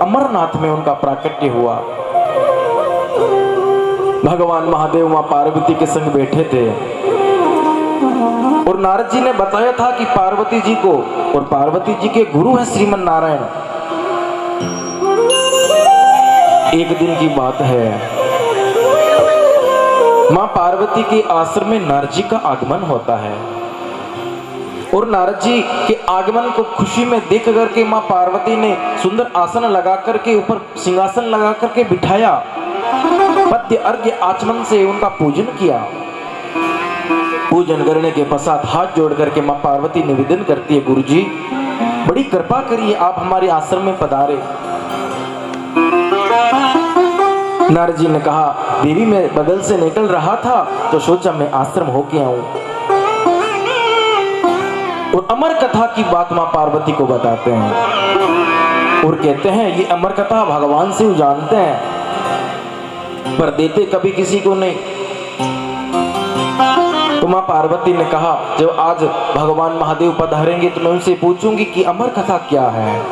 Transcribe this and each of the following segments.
अमरनाथ में उनका प्राकट्य हुआ। भगवान महादेव मां पार्वती के संग बैठे थे और नारद जी ने बताया था कि पार्वती जी को, और पार्वती जी के गुरु हैं श्रीमन नारायण। एक दिन की बात है, मां पार्वती के आश्रम में नारद जी का आगमन होता है और नारद जी के आगमन को खुशी में देख करके मां पार्वती ने सुंदर आसन लगा करके ऊपर सिंहासन लगा करके बिठाया। पद्य अर्घ्य आचमन से उनका पूजन किया। पूजन करने के पश्चात हाथ जोड़ करके मां पार्वती निवेदन करती है, गुरुजी बड़ी कृपा करिए, आप हमारे आश्रम में पधारे। नारद जी ने कहा, देवी मैं बगल से निकल रहा था तो सोचा मैं आश्रम होके आऊं। और अमर कथा की बात मां पार्वती को बताते हैं और कहते हैं ये अमर कथा भगवान से जानते हैं पर देते कभी किसी को नहीं। तो मां पार्वती ने कहा, जब आज भगवान महादेव पधारेंगे तो मैं उनसे पूछूंगी कि अमर कथा क्या है।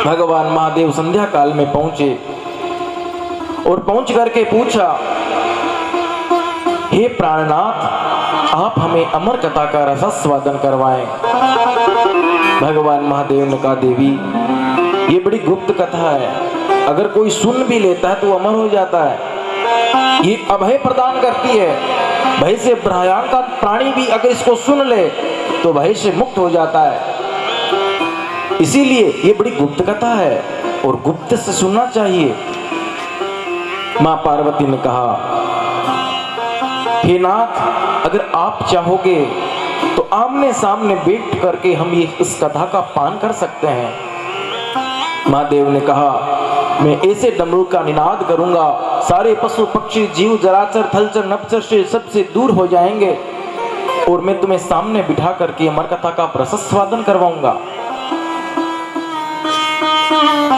भगवान महादेव संध्या काल में पहुंचे और पहुंच करके पूछा, हे प्राणनाथ आप हमें अमर कथा का रसास्वादन करवाएं। भगवान महादेव ने कहा, देवी ये बड़ी गुप्त कथा है, अगर कोई सुन भी लेता है तो अमर हो जाता है। ये अभय प्रदान करती है, भय से भयानक प्राणी भी अगर इसको सुन ले तो भय से मुक्त हो जाता है। इसीलिए ये बड़ी गुप्त कथा है और गुप्त से सुनना चाहिए। मां पार्वती ने कहा, हे नाथ अगर आप चाहोगे तो आमने सामने बैठ करके हम ये इस कथा का पान कर सकते हैं। महादेव ने कहा, मैं ऐसे डमरू का निनाद करूंगा, सारे पशु पक्षी जीव जराचर थलचर नपचर से सबसे दूर हो जाएंगे और मैं तुम्हें सामने बिठा करके अमर कथा का रसास्वादन करवाऊंगा।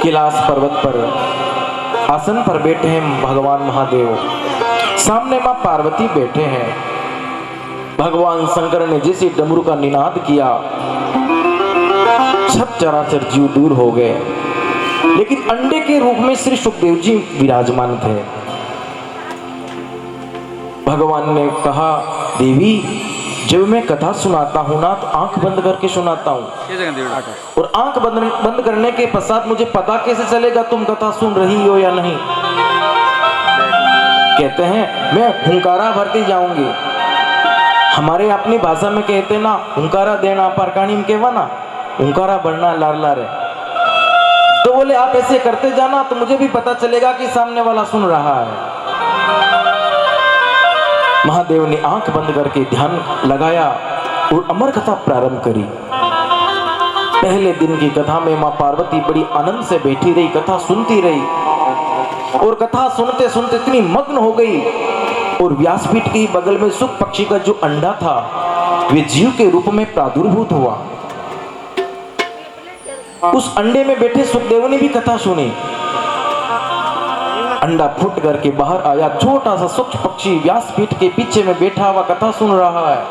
कैलाश पर्वत पर आसन पर बैठे हैं भगवान महादेव, सामने मां पार्वती बैठे हैं। भगवान शंकर ने जैसे डमरू का निनाद किया, सब चराचर जीव दूर हो गए, लेकिन अंडे के रूप में श्री सुखदेव जी विराजमान थे। भगवान ने कहा, देवी जब मैं कथा सुनाता हूं ना तो आंख बंद करके सुनाता हूं और आंख बंद करने के पश्चात मुझे पता कैसे चलेगा तुम कथा सुन रही हो या नहीं। कहते हैं मैं हुंकारा भरती जाऊंगी, हमारे अपनी भाषा में कहते ना हुंकारा देना, परकाणी में कहवा ना हुंकारा भरना लार लारे। तो बोले आप ऐसे करते जाना तो मुझे भी पता चलेगा कि सामने वाला सुन रहा है। महादेव ने आंख बंद करके ध्यान लगाया और अमर कथा प्रारंभ करी। पहले दिन की कथा में मां पार्वती बड़ी आनंद से बैठी रही, कथा सुनती रही और कथा सुनते सुनते इतनी मग्न हो गई और व्यासपीठ के बगल में सुख पक्षी का जो अंडा था वे जीव के रूप में प्रादुर्भूत हुआ। उस अंडे में बैठे सुखदेव ने भी कथा सुनी। अंडा फूट करके बाहर आया, छोटा सा सूक्ष्म पक्षी व्यासपीठ के पीछे में बैठा हुआ कथा सुन रहा है।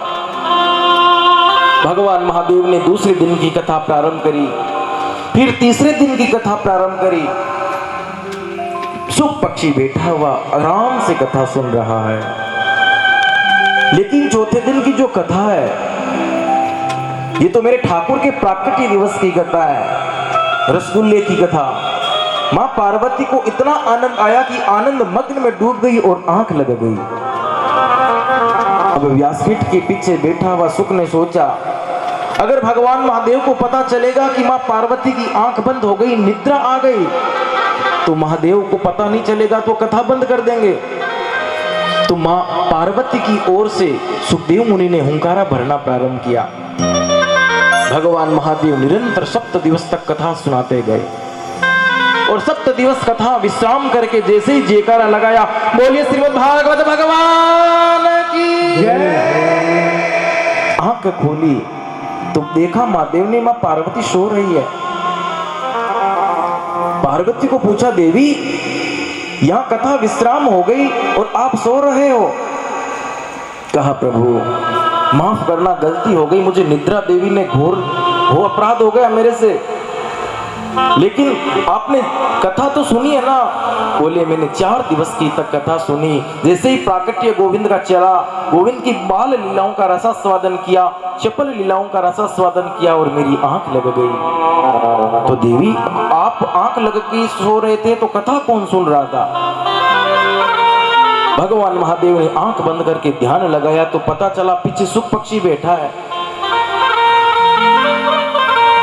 भगवान महादेव ने दूसरे दिन की कथा प्रारंभ करी, फिर तीसरे दिन की कथा प्रारंभ करी। सूक्ष्म पक्षी बैठा हुआ आराम से कथा सुन रहा है। लेकिन चौथे दिन की जो कथा है ये तो मेरे ठाकुर के प्राकट्य दिवस की कथा है, रसगुल्ले की कथा। मां पार्वती को इतना आनंद आया कि आनंद मग्न में डूब गई और आंख लग गई। अब व्यासपीठ के पीछे बैठा हुआ सुख ने सोचा, अगर भगवान महादेव को पता चलेगा कि मां पार्वती की आंख बंद हो गई, निद्रा आ गई, तो महादेव को पता नहीं चलेगा तो कथा बंद कर देंगे। तो मां पार्वती की ओर से सुखदेव मुनि ने हुंकारा भरना प्रारंभ किया। भगवान महादेव निरंतर 7 दिवस तक कथा सुनाते गए और 7 दिवस कथा विश्राम करके जैसे ही जयकारा लगाया, बोलिए श्रीमद् भागवत भगवान की जय। आंख खोली तो देखा महादेव ने मां पार्वती सो रही है। पार्वती को पूछा, देवी यहां कथा विश्राम हो गई और आप सो रहे हो। कहा, प्रभु माफ करना, गलती हो गई मुझे, निद्रा देवी ने घोर अपराध हो गया मेरे से। लेकिन आपने कथा तो सुनी है ना? बोले मैंने 4 दिवस की तक कथा सुनी। जैसे ही प्राकट्य गोविंद का चला, गोविंद की बाल लीलाओं का रसास्वादन किया, चपल लीलाओं का रसास्वादन किया और मेरी आंख लग गई। तो देवी आप आंख लग के सो रहे थे तो कथा कौन सुन रहा था? भगवान महादेव ने आंख बंद करके ध्यान लगाया तो पता चला पीछे सुख पक्षी बैठा है।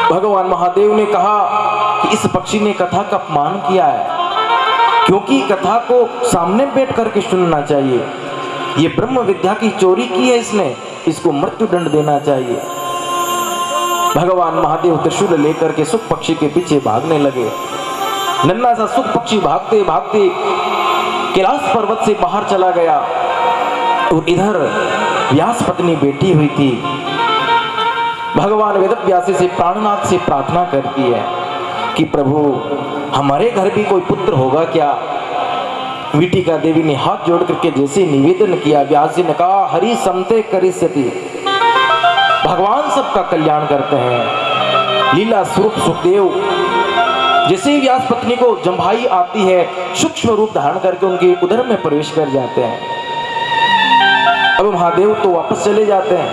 भगवान महादेव ने कहा कि इस पक्षी ने कथा का अपमान किया है, क्योंकि कथा को सामने बैठ करके सुनना चाहिए। ये ब्रह्म विद्या की चोरी की है इसने, इसको मृत्यु दंड देना चाहिए। भगवान महादेव त्रिशूल लेकर के सुख पक्षी के पीछे भागने लगे। नन्हा सा सुख पक्षी भागते भागते कैलाश पर्वत से बाहर चला गया और इधर व्यास पत्नी बैठी हुई थी। भगवान वेदव्यास से प्राणनाथ से प्रार्थना करती है कि प्रभु हमारे घर भी कोई पुत्र होगा क्या? विटिका देवी ने हाथ जोड़ करके जैसे निवेदन किया, व्यास जी ने कहा हरि समते करिष्यति, भगवान सबका कल्याण करते हैं। लीला स्वरूप सुखदेव जैसे ही व्यास पत्नी को जम्भाई आती है, सूक्ष्म रूप धारण करके उनके उदर में प्रवेश कर जाते हैं। अब महादेव तो वापस चले जाते हैं,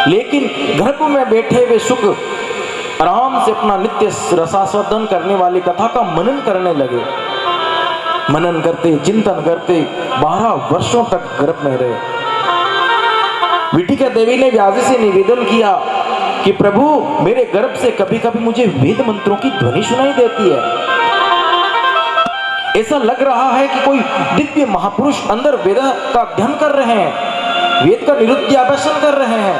लेकिन गर्भ में बैठे हुए सुख आराम से अपना नित्य रसास्वादन करने वाली कथा का मनन करने लगे। मनन करते चिंतन करते 12 वर्षों तक गर्भ में रहे। विटिका देवी ने व्यास से निवेदन किया कि प्रभु मेरे गर्भ से कभी कभी मुझे वेद मंत्रों की ध्वनि सुनाई देती है। ऐसा लग रहा है कि कोई दिव्य महापुरुष अंदर वेद का अध्ययन कर रहे हैं, वेद का निरुद्याभ्यासन कर रहे हैं।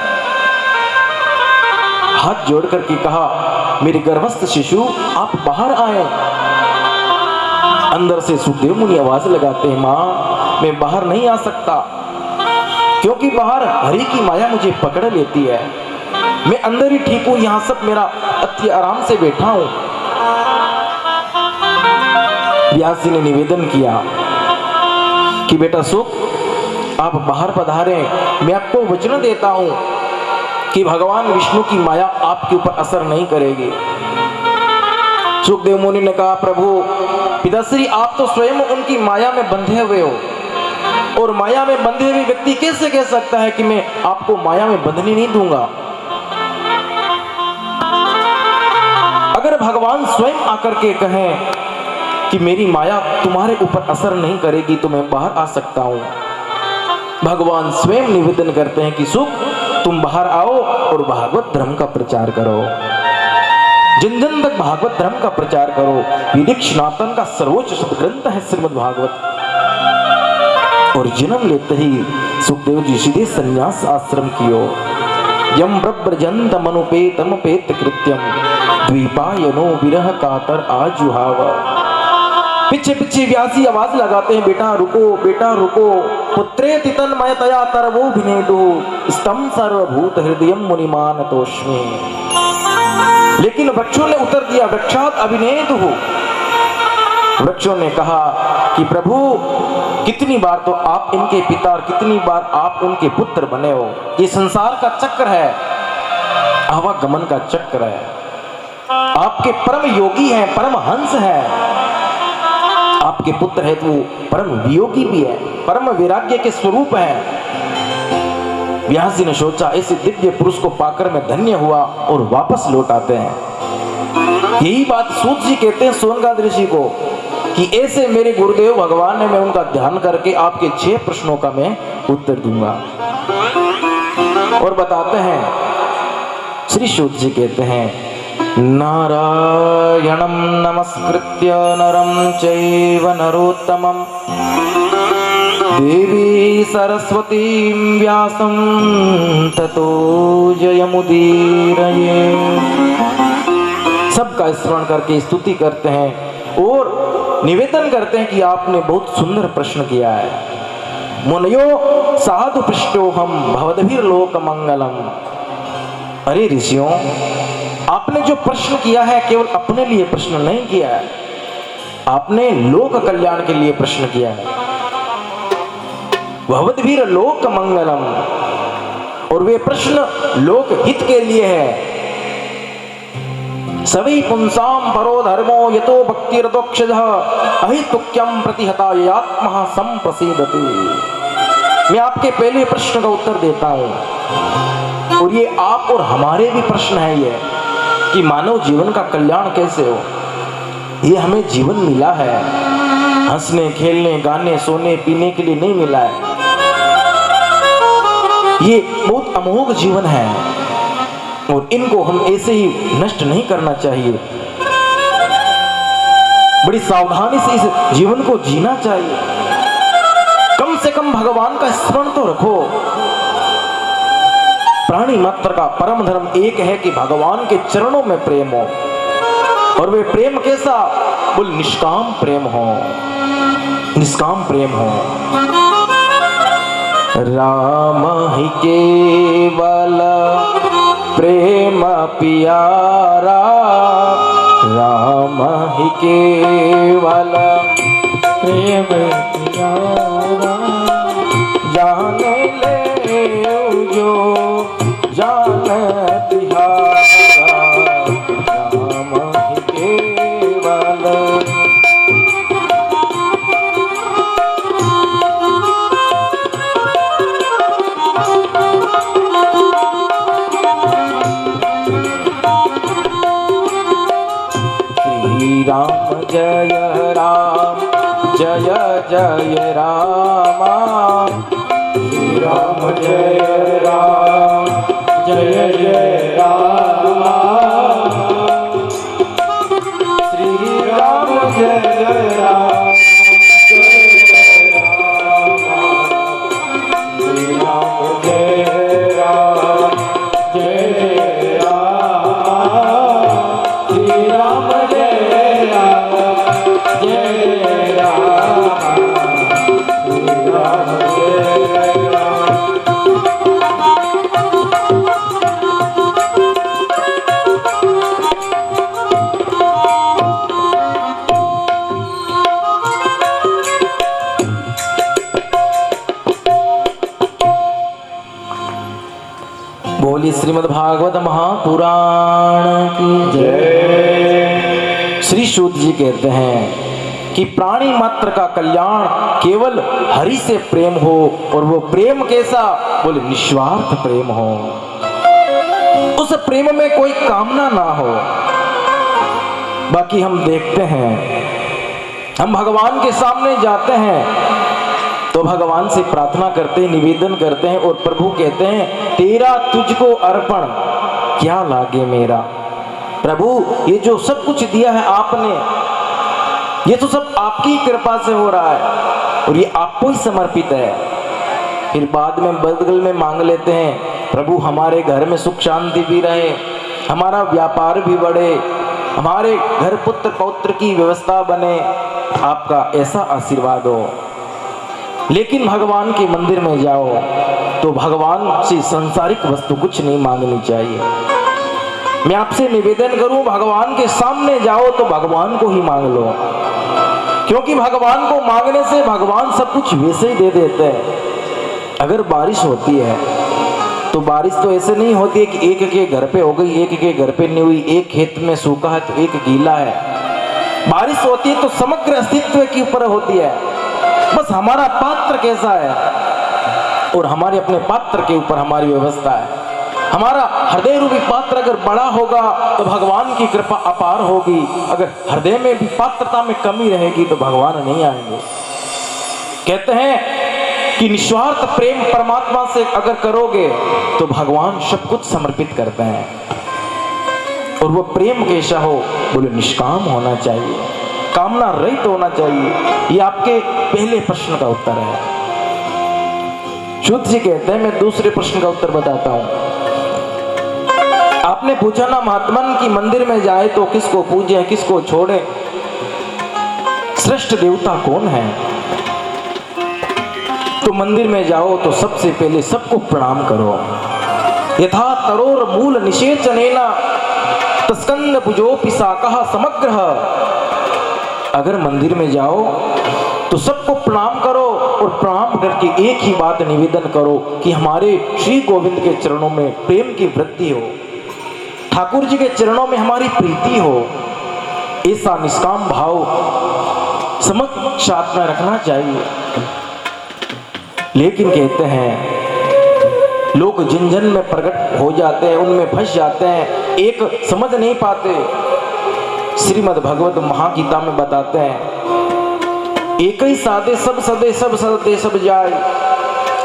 हाथ जोड़ करके कहा मेरे गर्भस्थ शिशु आप बाहर आए। अंदर से सुखदेव मुनि आवाज लगाते हैं, मां मैं बाहर नहीं आ सकता, क्योंकि बाहर हरि की माया मुझे पकड़ लेती है। मैं अंदर ही ठीक हूं, यहां सब मेरा अति आराम से बैठा हूं। व्यास जी ने निवेदन किया कि बेटा सुख आप बाहर पधारे, मैं आपको वचन देता हूं कि भगवान विष्णु की माया आपके ऊपर असर नहीं करेगी। सुखदेव मुनि ने कहा प्रभु पिताश्री आप तो स्वयं उनकी माया में बंधे हुए हो, और माया में बंधे हुए व्यक्ति कैसे कह सकता है कि मैं आपको माया में बंधने नहीं दूंगा? अगर भगवान स्वयं आकर के कहें कि मेरी माया तुम्हारे ऊपर असर नहीं करेगी तो मैं बाहर आ सकता हूं। भगवान स्वयं निवेदन करते हैं कि सुख तुम बाहर आओ और भागवत धर्म का प्रचार करो, जन जन तक भागवत धर्म का प्रचार करो। वैदिक सनातन का सर्वोच्च ग्रंथ है श्रीमद् भागवत। और जन्म लेते ही सुखदेव जी सीधे संन्यास आश्रम की ओर, यम ब्रजंतम अनुपेतम पेत कृत्यम द्वीपायनो विरह कातर आजुहाव। पीछे पीछे व्यासी आवाज लगाते हैं बेटा रुको, पुत्रे तितन मयतया तरवो भिनेदु स्तम सर्वभूत हृदयम मुनिमान तोष्मी। लेकिन वृक्षों ने उत्तर दिया वृक्षात अभिनेदु। वृक्षों ने कहा कि प्रभु कितनी बार तो आप इनके पिता और कितनी बार आप उनके पुत्र बने हो। ये संसार का चक्र है, आवागमन का चक्र है। आपके परम योगी हैं, परम हंस है, आपके पुत्र है तो परम वियोगी भी है, परम वैराग्य के स्वरूप है। व्यास जी ने सोचा ऐसे दिव्य पुरुष को पाकर मैं धन्य हुआ और वापस लौट आते हैं। यही बात सूत जी कहते हैं सोनकाद ऋषि को कि ऐसे मेरे गुरुदेव भगवान ने, मैं उनका ध्यान करके आपके 6 प्रश्नों का मैं उत्तर दूंगा। और बताते हैं श्री सूत जी कहते हैं नारायणं नमस्कृत्य नरं चैव नरोत्तमं देवी सरस्वतीं व्यासं ततो जयमुदीरये। सबका स्मरण करके स्तुति करते हैं और निवेदन करते हैं कि आपने बहुत सुंदर प्रश्न किया है। मुनयो साधु पृष्ठोहम भवद्भिर्लोक मंगलम। अरे ऋषियों आपने जो प्रश्न किया है केवल अपने लिए प्रश्न नहीं किया है, आपने लोक कल्याण के लिए प्रश्न किया है। भवद्भिर लोक मंगलम, और वे प्रश्न लोक हित के लिए है। सवै पुंसाम परो धर्मो यतो भक्तिरदोक्षजः अहितुक्यम प्रतिहता आत्मा संप्रसीदति। मैं आपके पहले प्रश्न का उत्तर देता हूं और ये आप और हमारे भी प्रश्न है ये कि मानव जीवन का कल्याण कैसे हो। ये हमें जीवन मिला है हंसने खेलने गाने सोने पीने के लिए नहीं मिला है। ये बहुत अमोघ जीवन है और इनको हम ऐसे ही नष्ट नहीं करना चाहिए। बड़ी सावधानी से इस जीवन को जीना चाहिए। कम से कम भगवान का स्मरण तो रखो। प्राणी मात्र का परम धर्म एक है कि भगवान के चरणों में प्रेम हो, और वे प्रेम कैसा, बोल निष्काम प्रेम हो, निष्काम प्रेम हो। राम ही केवल प्रेम प्यारा, राम ही केवल प्रेम प्यारा, जाने ले जो जान तिहारा, राम ही केवल। राम जय राम जय जय राम, श्री राम जय राम जय जय राम, श्री राम जय राम जय जय राम, श्री राम जय राम जय जय राम, श्री राम जय राम जय राम, श्री राम जय राम। बोली श्रीमद् भागवत महापुराण की जय। श्री सूत जी कहते हैं कि प्राणी मात्र का कल्याण केवल हरि से प्रेम हो, और वो प्रेम कैसा, बोले निस्वार्थ प्रेम हो। उस प्रेम में कोई कामना ना हो। बाकी हम देखते हैं, हम भगवान के सामने जाते हैं तो भगवान से प्रार्थना करते हैं, निवेदन करते हैं, और प्रभु कहते हैं तेरा तुझको अर्पण क्या लागे मेरा। प्रभु ये जो सब कुछ दिया है आपने, ये तो सब आपकी कृपा से हो रहा है और ये आपको ही समर्पित है। फिर बाद में बदल में मांग लेते हैं, प्रभु हमारे घर में सुख शांति भी रहे, हमारा व्यापार भी बढ़े, हमारे घर पुत्र पौत्र की व्यवस्था बने, आपका ऐसा आशीर्वाद हो। लेकिन भगवान के मंदिर में जाओ तो भगवान से सांसारिक वस्तु कुछ नहीं मांगनी चाहिए। मैं आपसे निवेदन करूं, भगवान के सामने जाओ तो भगवान को ही मांग लो, क्योंकि भगवान को मांगने से भगवान सब कुछ वैसे ही दे देते हैं। अगर बारिश होती है तो बारिश तो ऐसे नहीं होती है कि एक के घर पे हो गई, एक के घर पे नहीं हुई, एक खेत में सूखा है तो एक गीला है। बारिश होती है तो समग्र अस्तित्व के ऊपर होती है। बस हमारा पात्र कैसा है और हमारे अपने पात्र के ऊपर हमारी व्यवस्था है। हमारा हृदय रूपी पात्र अगर बड़ा होगा तो भगवान की कृपा अपार होगी। अगर हृदय में भी पात्रता में कमी रहेगी तो भगवान नहीं आएंगे। कहते हैं कि निस्वार्थ प्रेम परमात्मा से अगर करोगे तो भगवान सब कुछ समर्पित करते हैं। और वो प्रेम कैसा हो, बोले निष्काम होना चाहिए, कामना रहित होना चाहिए। ये आपके पहले प्रश्न का उत्तर है। शुद्ध जी कहते हैं, मैं दूसरे प्रश्न का उत्तर बताता हूं। आपने पूछा ना महात्मन की मंदिर में जाए तो किसको पूजे किसको छोड़े, श्रेष्ठ देवता कौन है। तो मंदिर में जाओ तो सबसे पहले सबको प्रणाम करो। यथा तरोर मूल निषेचनेना तस्कंद पुजोपि साकः समग्रः। अगर मंदिर में जाओ तो सबको प्रणाम करो और प्रणाम करके एक ही बात निवेदन करो कि हमारे श्री गोविंद के चरणों में प्रेम की वृद्धि हो। ठाकुर जी के चरणों में हमारी प्रीति हो, ऐसा निष्काम भाव समक्ष साथ में रखना चाहिए। लेकिन कहते हैं लोग जिन जन में प्रकट हो जाते हैं उनमें फंस जाते हैं, एक समझ नहीं पाते। श्रीमद् भगवत महागीता में बताते हैं एक ही साधे सब सदे सब सदे सब जाय,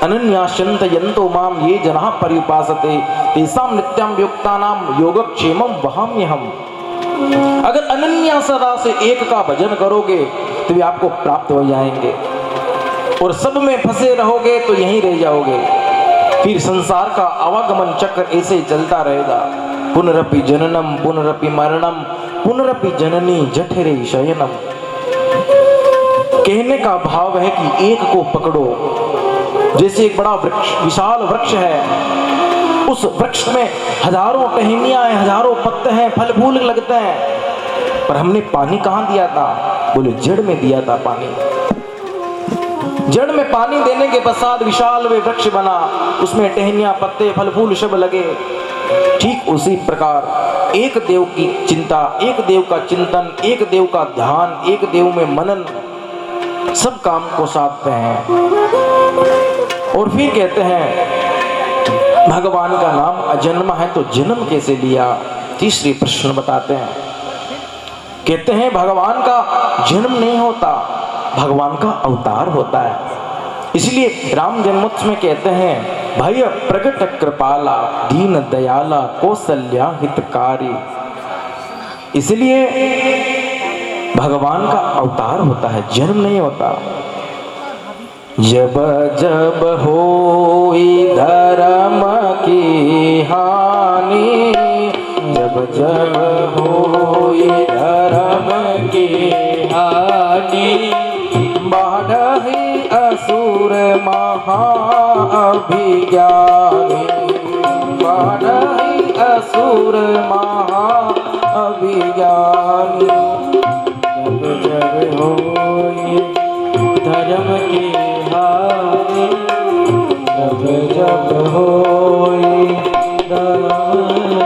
अनन्याश्चन्त यन्तो माम ये जनाः पर्युपासते तेषां नित्यं युक्तानां योगक्षेमं वहाम्यहम्। अगर अनन्या सदा से एक का भजन करोगे तो वे आपको प्राप्त हो जाएंगे, और सब में फंसे रहोगे तो यहीं रह जाओगे। फिर संसार का आवागमन चक्र ऐसे ही चलता रहेगा। पुनरपि जननम पुनरपि मरणम पुनरपि जननी जठरे शयनम। कहने का भाव है कि एक को पकड़ो, जैसे एक बड़ा वृक्ष, विशाल वृक्ष है, उस वृक्ष में हजारों टहनियां हैं, हजारों पत्ते हैं, फल फूल लगते हैं, पर हमने पानी कहाँ दिया था? बोले जड़ में दिया था पानी। जड़ में पानी देने के पश्चात विशाल वे वृक्ष बना, उसमें टहनियां, पत्ते, फल फूल सब लगे। ठीक उसी प्रकार एक देव की चिंता, एक देव का चिंतन, एक देव का ध्यान, एक देव में मनन सब काम को साधते हैं। और फिर कहते हैं भगवान का नाम अजन्मा है तो जन्म कैसे लिया? तीसरी प्रश्न बताते हैं। कहते हैं भगवान का जन्म नहीं होता, भगवान का अवतार होता है। इसलिए राम जन्मोत्सव में कहते हैं भय प्रगट कृपाला दीन दयाला कौशल्या हितकारी। इसलिए भगवान का अवतार होता है, जन्म नहीं होता। जब जब होई धर्म की हानि, जब जब होई धर्म की हानि, बढ़हि असुर महा अभिज्ञानी, बढ़हि असुर महा अभिज्ञानी। जब जब होई धर्म की हानि, जब जब होई धर्म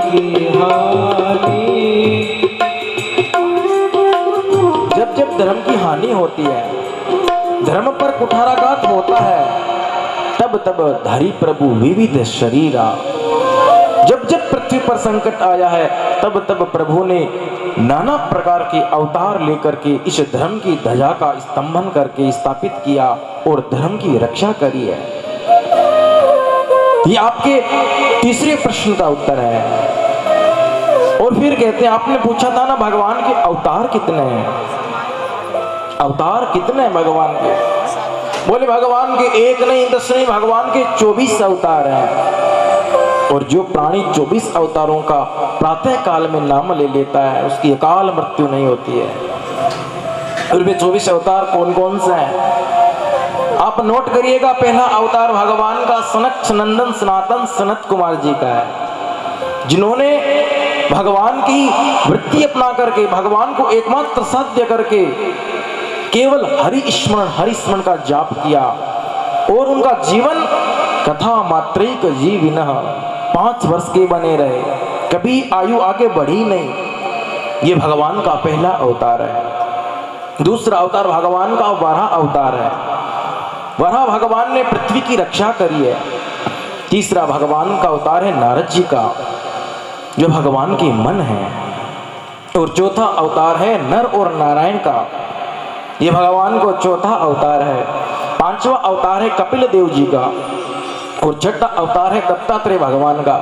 की हानि। जब जब धर्म की हानि होती है, धर्म पर कुठाराघात होता है, तब तब धरी प्रभु विविध शरीरा। जब जब पृथ्वी पर संकट आया है, तब तब प्रभु ने नाना प्रकार के अवतार लेकर के इस धर्म की ध्वजा का स्तंभन करके स्थापित किया और धर्म की रक्षा करी है। ये आपके तीसरे प्रश्न का उत्तर है। और फिर कहते हैं आपने पूछा था ना भगवान के अवतार कितने हैं? अवतार कितने हैं भगवान के? बोले भगवान के एक नहीं, 10 नहीं, भगवान के 24 अवतार हैं। और जो प्राणी 24 अवतारों का प्रातः काल में नाम ले लेता है उसकी अकाल मृत्यु नहीं होती है। और वे 24 अवतार कौन कौन से हैं आप नोट करिएगा। पहला अवतार भगवान का सनक सनंदन सनातन सनत कुमार जी का है, जिन्होंने भगवान की वृत्ति अपना करके, भगवान को एकमात्र सत्य करके केवल हरि स्मरण का जाप किया, और उनका जीवन कथा मात्रिक जीविनः 5 वर्ष के बने रहे, कभी आयु आगे बढ़ी नहीं। ये भगवान का पहला अवतार है। दूसरा अवतार भगवान का वराह अवतार है। वराह भगवान ने पृथ्वी की रक्षा करी है। तीसरा भगवान का अवतार है नारद जी का, जो भगवान के मन है। और चौथा अवतार है नर और नारायण का, ये भगवान को चौथा अवतार है। पांचवा अवतार है कपिल देव जी का, और छठा अवतार है दत्तात्रेय भगवान का।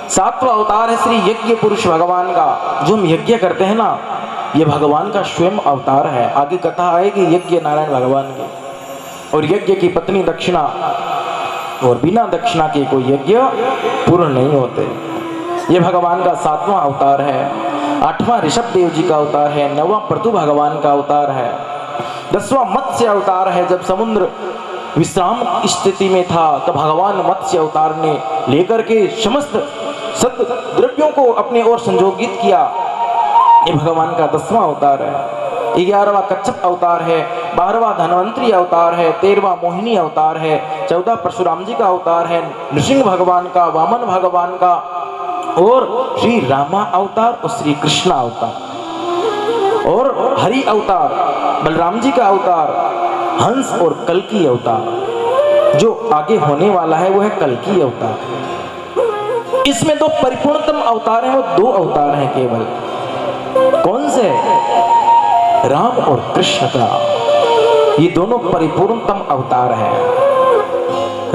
सातवां अवतार है श्री यज्ञ पुरुष भगवान का, जो हम यज्ञ करते हैं ना, ये भगवान का स्वयं अवतार है। आगे कथा आएगी यज्ञ नारायण भगवान की। और यज्ञ की पत्नी दक्षिणा, और बिना दक्षिणा के कोई यज्ञ पूर्ण नहीं होते। ये भगवान का 7वां अवतार है। 8वां ऋषभ देव जी का अवतार है। 9वां पृथु भगवान का अवतार है। 10वां मत्स्य अवतार है। जब समुद्र विश्राम स्थिति में था तब भगवान मत्स्य अवतार ने लेकर के समस्त सद द्रव्यों को अपने ओर संजोगित किया। ये भगवान का 10वां अवतार है। 11वां कच्छप अवतार है। 12वां धन्वंतरी अवतार है। 13वां मोहिनी अवतार है। 14 परशुराम जी का अवतार है। नृसिंह भगवान का, वामन भगवान का, और श्री रामा अवतार और श्री कृष्णा अवतार और हरि अवतार बलराम जी का अवतार, हंस और कल्की अवतार। जो आगे होने वाला है वो है कल्की अवतार। इसमें दो परिपूर्णतम अवतार हैं, वो दो अवतार हैं केवल। कौन से? राम और कृष्ण का। ये दोनों परिपूर्णतम अवतार है।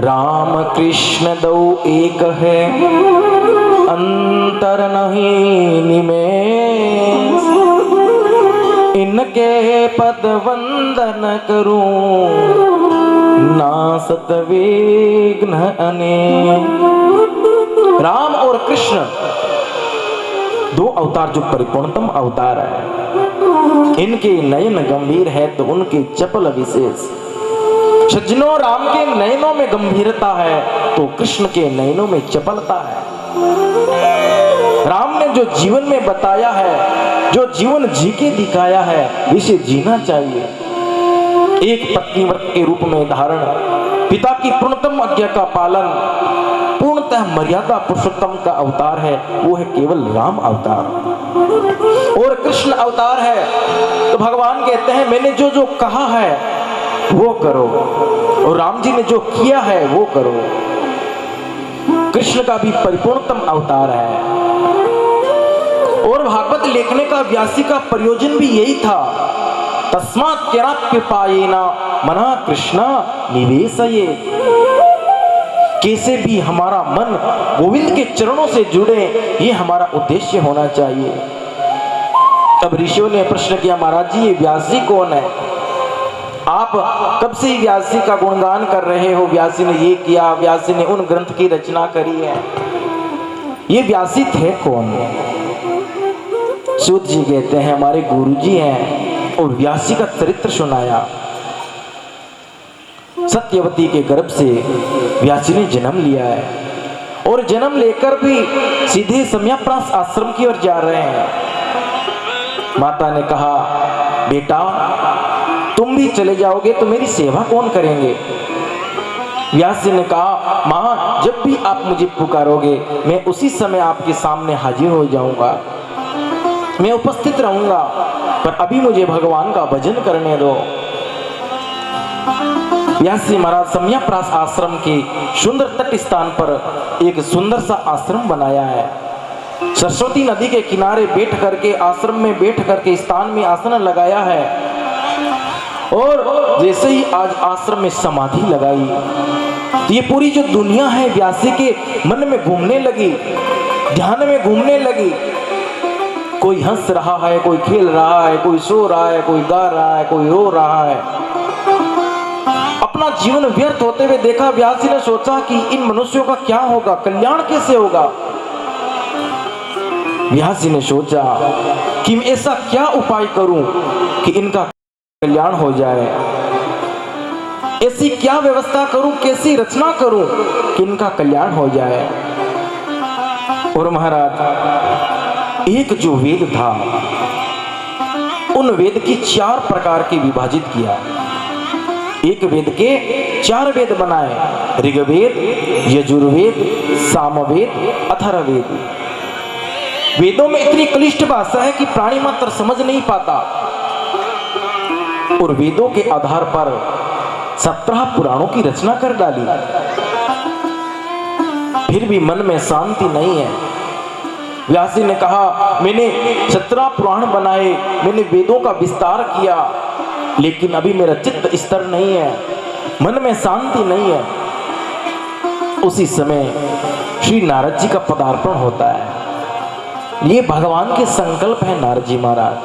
राम कृष्ण दो एक है, अंतर नहीं निमेष। इनके पद वंदन करूं, नासत विघ्न अनेक। राम और कृष्ण दो अवतार जो परिपूर्णतम अवतार है। इनके नयन गंभीर है तो उनके चपल विशेष। सज्जनों, राम के नयनों में गंभीरता है तो कृष्ण के नयनों में चपलता है। राम ने जो जीवन में बताया है, जो जीवन जी के दिखाया है, इसे जीना चाहिए। एक पत्नीव्रत के रूप में धारण, पिता की पूर्णतम आज्ञा का पालन, पूर्णतः मर्यादा पुरुषोत्तम का अवतार है, वो है केवल राम अवतार। और कृष्ण अवतार है तो भगवान कहते हैं मैंने जो जो कहा है वो करो, और राम जी ने जो किया है वो करो। कृष्ण का भी परिपूर्णतम अवतार है। और भागवत लिखने का व्यासी का प्रयोजन भी यही था। तस्मात् कृपायेना मना कृष्णा निवेशये। कैसे भी हमारा मन गोविंद के चरणों से जुड़े, ये हमारा उद्देश्य होना चाहिए। तब ऋषियों ने प्रश्न किया, महाराज जी ये व्यास जी कौन है? आप कब से ही व्यास जी का गुणगान कर रहे हो, व्यास जी ने ये किया, व्यास जी ने उन ग्रंथ की रचना करी है, ये व्यास जी थे कौन? सूत जी कहते हैं हमारे गुरु जी हैं, और व्यास जी का चरित्र सुनाया। सत्यवती के गर्भ से व्यास जी ने जन्म लिया है, और जन्म लेकर भी सीधे सम्याप्रास आश्रम की ओर जा रहे हैं। माता ने कहा बेटा तुम भी चले जाओगे तो मेरी सेवा कौन करेंगे? व्यास जी ने कहा माँ जब भी आप मुझे पुकारोगे मैं उसी समय आपके सामने हाजिर हो जाऊंगा, मैं उपस्थित रहूंगा, पर अभी मुझे भगवान का भजन करने दो। व्यास जी महाराज सम्याप्रास आश्रम के सुंदर तट स्थान पर एक सुंदर सा आश्रम बनाया है। सरस्वती नदी के किनारे बैठ करके, आश्रम में बैठ करके स्थान में आसन लगाया है। और जैसे ही आज आश्रम में समाधि लगाई तो ये पूरी जो दुनिया है व्यास जी के मन में घूमने लगी, ध्यान में घूमने लगी। कोई हंस रहा है, कोई खेल रहा है, कोई सो रहा है, कोई गा रहा है, कोई रो रहा है। अपना जीवन व्यर्थ होते हुए देखा। व्यास जी ने सोचा कि इन मनुष्यों का क्या होगा, कल्याण कैसे होगा। व्यास जी ने सोचा कि मैं ऐसा क्या उपाय करूं कि इनका कल्याण हो जाए, ऐसी क्या व्यवस्था करूं, कैसी रचना करूं कि इनका कल्याण हो जाए। और महाराज एक जो वेद था उन वेद की 4 प्रकार के विभाजित किया। एक वेद के 4 वेद बनाए, ऋग्वेद, यजुर्वेद, सामवेद, अथर्ववेद। वेदों में इतनी क्लिष्ट भाषा है कि प्राणी मात्र समझ नहीं पाता, और वेदों के आधार पर 17 पुराणों की रचना कर डाली। फिर भी मन में शांति नहीं है। व्यास जी ने कहा मैंने 17 पुराण बनाए, मैंने वेदों का विस्तार किया, लेकिन अभी मेरा चित्त स्थिर नहीं है, मन में शांति नहीं है। उसी समय श्री नारद जी का पदार्पण होता है। ये भगवान के संकल्प है। नारद जी महाराज,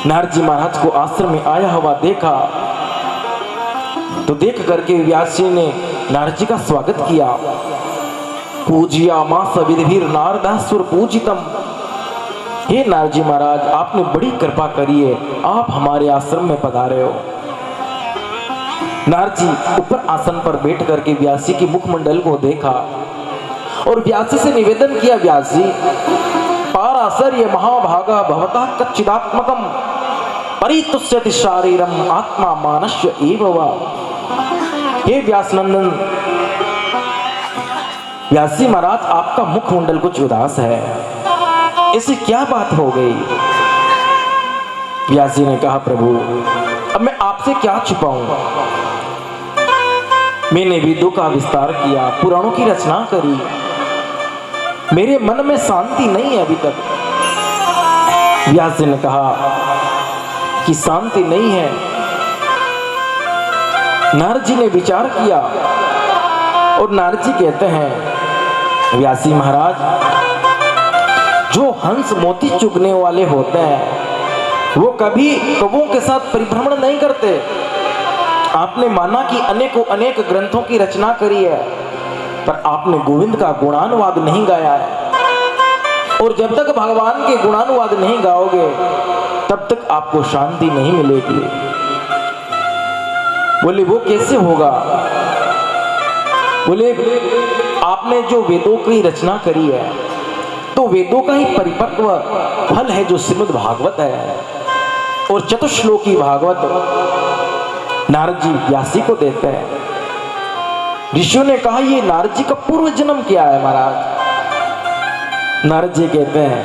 नारद जी महाराज को आश्रम में आया हुआ देखा तो देख करके व्यास जी ने नारद जी का स्वागत किया। पूजिया मास विधिर नारदासुर पूजितम। हे नारद जी महाराज आपने बड़ी कृपा करी है, आप हमारे आश्रम में पधारे हो। नारद जी ऊपर आसन पर बैठ करके व्यास जी की मुखमंडल को देखा और व्यास जी से निवेदन किया, व्यास जी पाराशर्य महाभागा भवतः कच्चिदात्मकम परितुष्यति शारीरम आत्मा मानस्य एव वा। हे व्यास नंदन, व्यासी महाराज, आपका मुखमंडल कुछ उदास है, ऐसी क्या बात हो गई? व्यासी ने कहा, प्रभु अब मैं आपसे क्या छुपाऊं? मैंने वेदों का विस्तार किया, पुराणों की रचना करी, मेरे मन में शांति नहीं है अभी तक। व्यासी ने कहा कि शांति नहीं है। नारद जी ने विचार किया और नारद जी कहते हैं, व्यासी महाराज, जो हंस मोती चुगने वाले होते हैं वो कभी कवों के साथ परिभ्रमण नहीं करते। आपने माना कि अनेकों अनेक ग्रंथों की रचना करी है, पर आपने गोविंद का गुणानुवाद नहीं गाया है, और जब तक भगवान के गुणानुवाद नहीं गाओगे तब तक आपको शांति नहीं मिलेगी। बोले वो कैसे होगा? बोले आपने जो वेदों की रचना करी है तो वेदों का ही परिपक्व फल है जो श्रीमद् भागवत है, और चतुश्लोकी भागवत नारद जी व्यासी को देते हैं। ऋषियों ने कहा, ये नारद जी का पूर्व जन्म क्या है महाराज? नारद जी कहते हैं,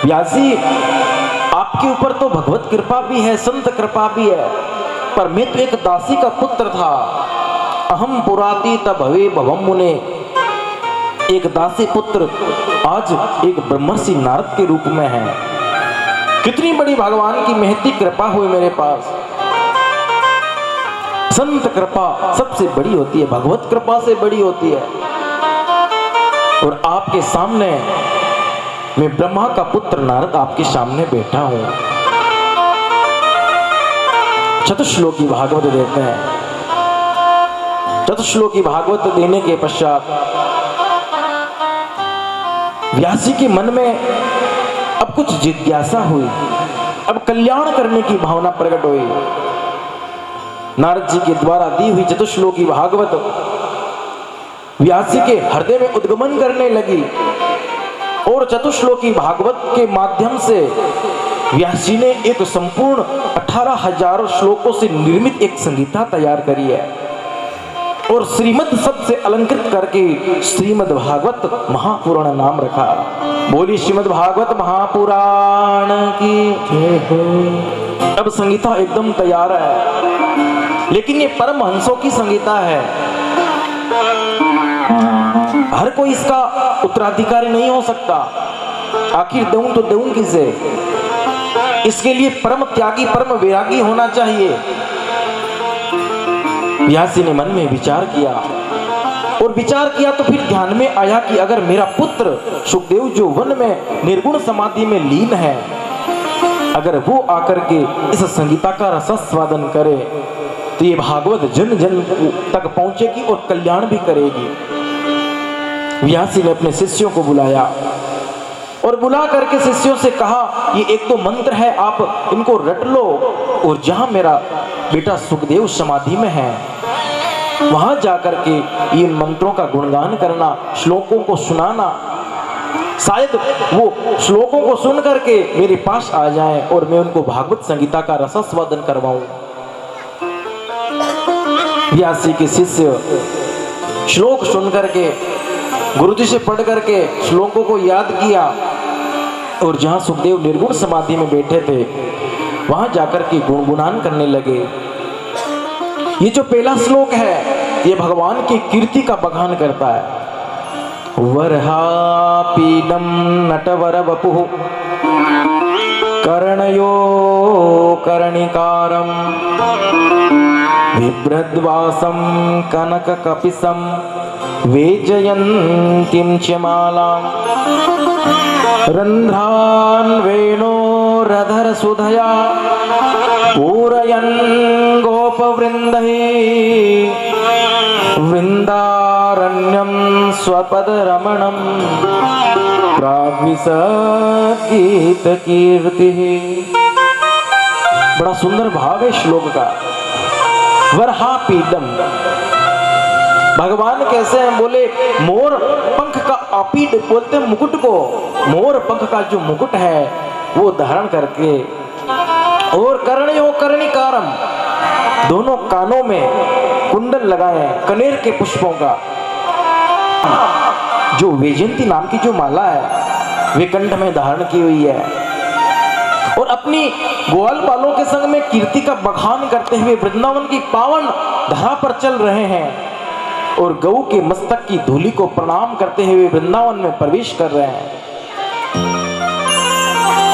व्यासी आपके ऊपर तो भगवत कृपा भी है, संत कृपा भी है, पर मैं तो एक दासी का पुत्र था। अहम पुराती तभवे भवम मुने, एक दासी पुत्र आज एक ब्रह्मर्षि नारद के रूप में है। कितनी बड़ी भगवान की महती कृपा हुई मेरे पास। संत कृपा सबसे बड़ी होती है, भगवत कृपा से बड़ी होती है। और आपके सामने मैं ब्रह्मा का पुत्र नारद आपके सामने बैठा हूं। चतुश्लोकी भागवत देते हैं। चतुश्लोकी भागवत देने के पश्चात व्यासी के मन में अब कुछ जिज्ञासा हुई, अब कल्याण करने की भावना प्रकट हुई। नारद जी के द्वारा दी हुई चतुश्लोकी भागवत व्यासी के हृदय में उद्गमन करने लगी, और चतुश्लोकी भागवत के माध्यम से व्यासी ने एक संपूर्ण 18,000 श्लोकों से निर्मित एक संहिता तैयार करी है, और श्रीमद् शब्द से अलंकृत करके श्रीमद् भागवत महापुराण नाम रखा। बोली श्रीमद् भागवत महापुराण की जय हो। अब संहिता एकदम तैयार है, लेकिन ये परमहंसों की संहिता है, हर कोई इसका उत्तराधिकारी नहीं हो सकता। आखिर दूं तो दूं किसे? इसके लिए परम त्यागी परम वैरागी होना चाहिए। व्यासी ने मन में विचार किया, और विचार किया तो फिर ध्यान में आया कि अगर मेरा पुत्र सुखदेव जो वन में निर्गुण समाधि में लीन है, अगर वो आकर के इस संगीता का रसास्वादन करे तो ये भागवत जन जन तक पहुंचेगी और कल्याण भी करेगी। व्यासी ने अपने शिष्यों को बुलाया, और बुला करके शिष्यों से कहा, ये एक तो मंत्र है, आप इनको रट लो, और जहां मेरा बेटा सुखदेव समाधि में है वहां जाकर के इन मंत्रों का गुणगान करना, श्लोकों को सुनाना, शायद वो श्लोकों को सुन करके मेरे पास आ जाएं और मैं उनको भागवत संगीता का रसास्वादन करवाऊं। व्यासी के शिष्य श्लोक सुन करके गुरुजी से पढ़ करके श्लोकों को याद किया, और जहां सुखदेव निर्गुण समाधि में बैठे थे वहां जाकर के गुणगुणान करने लगे। ये जो पहला श्लोक है ये भगवान की कीर्ति का बखान करता है। वरहापीडम नटवर वपुः कर्णयो कर्णिकारम बिभ्रद्वासं कनककपिशं वेजयन्तीं च मालां रन्ध्रान् वेणोरधरसुधया पूरयन् गोपवृन्दैः वृन्दारण्यं स्वपदरमणं प्राविशद्गीतकीर्तिः। बड़ा सुंदर भाव है श्लोक का। वरहापीडम, भगवान कैसे हैं? बोले मोर पंख का अपीड बोलते मुकुट को, मोर पंख का जो मुकुट है वो धारण करके, और कर्णयो कर्णिकारम, दोनों कानों में कुंडल लगाए कनेर के पुष्पों का, जो वैजयंती नाम की जो माला है वे कंठ में धारण की हुई है और अपनी ग्वाल बालों के संग में कीर्ति का बखान करते हुए वृंदावन की पावन धरा पर चल रहे हैं और गऊ के मस्तक की धूलि को प्रणाम करते हुए वृंदावन में प्रवेश कर रहे हैं।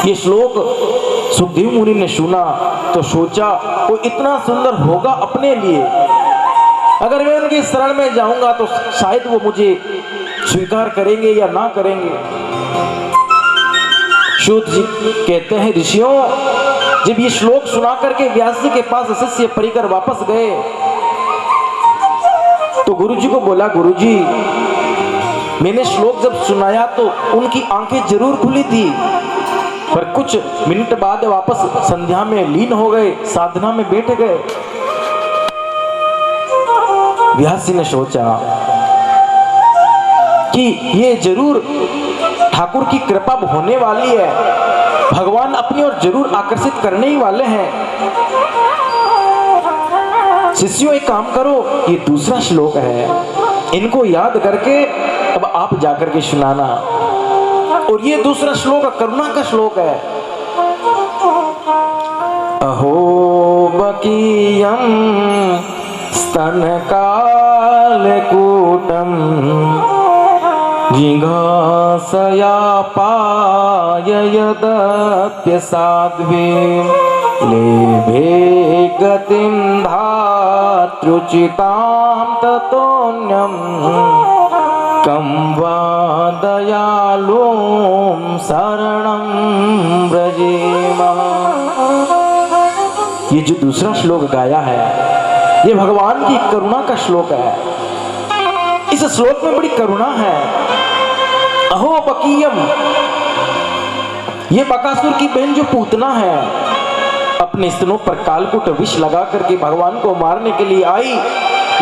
ये श्लोक सुखदेव मुनि ने सुना तो सोचा वो इतना सुंदर होगा अपने लिए, अगर मैं उनकी शरण में जाऊंगा तो शायद वो मुझे स्वीकार करेंगे या ना करेंगे। सूत जी कहते हैं, ऋषियों जब ये श्लोक सुना करके व्यास जी के पास शिष्य परिकर वापस गए तो गुरुजी को बोला, गुरुजी मैंने श्लोक जब सुनाया तो उनकी आंखें जरूर खुली थी, पर कुछ मिनट बाद वापस संध्या में लीन हो गए, साधना में बैठ गए। व्यास जी ने सोचा कि ये जरूर ठाकुर की कृपा होने वाली है, भगवान अपनी ओर जरूर आकर्षित करने ही वाले हैं। शिष्यों एक काम करो, ये दूसरा श्लोक है, इनको याद करके अब आप जाकर के सुनाना। और ये दूसरा श्लोक करुणा का श्लोक है। अहो बकीयम स्तन कालकूटम जिघासया पाययदप्य साध्वी लेभे गतिं धात्रुचितां ततोऽन्यं कं वा दयालुं शरणं व्रजेम। ये जो दूसरा श्लोक गाया है ये भगवान की करुणा का श्लोक है। इस श्लोक में बड़ी करुणा है। अहो बकीयम, ये बकासुर की बहन जो पूतना है अपने स्तनों पर कालकूट विष लगा करके भगवान को मारने के लिए आई,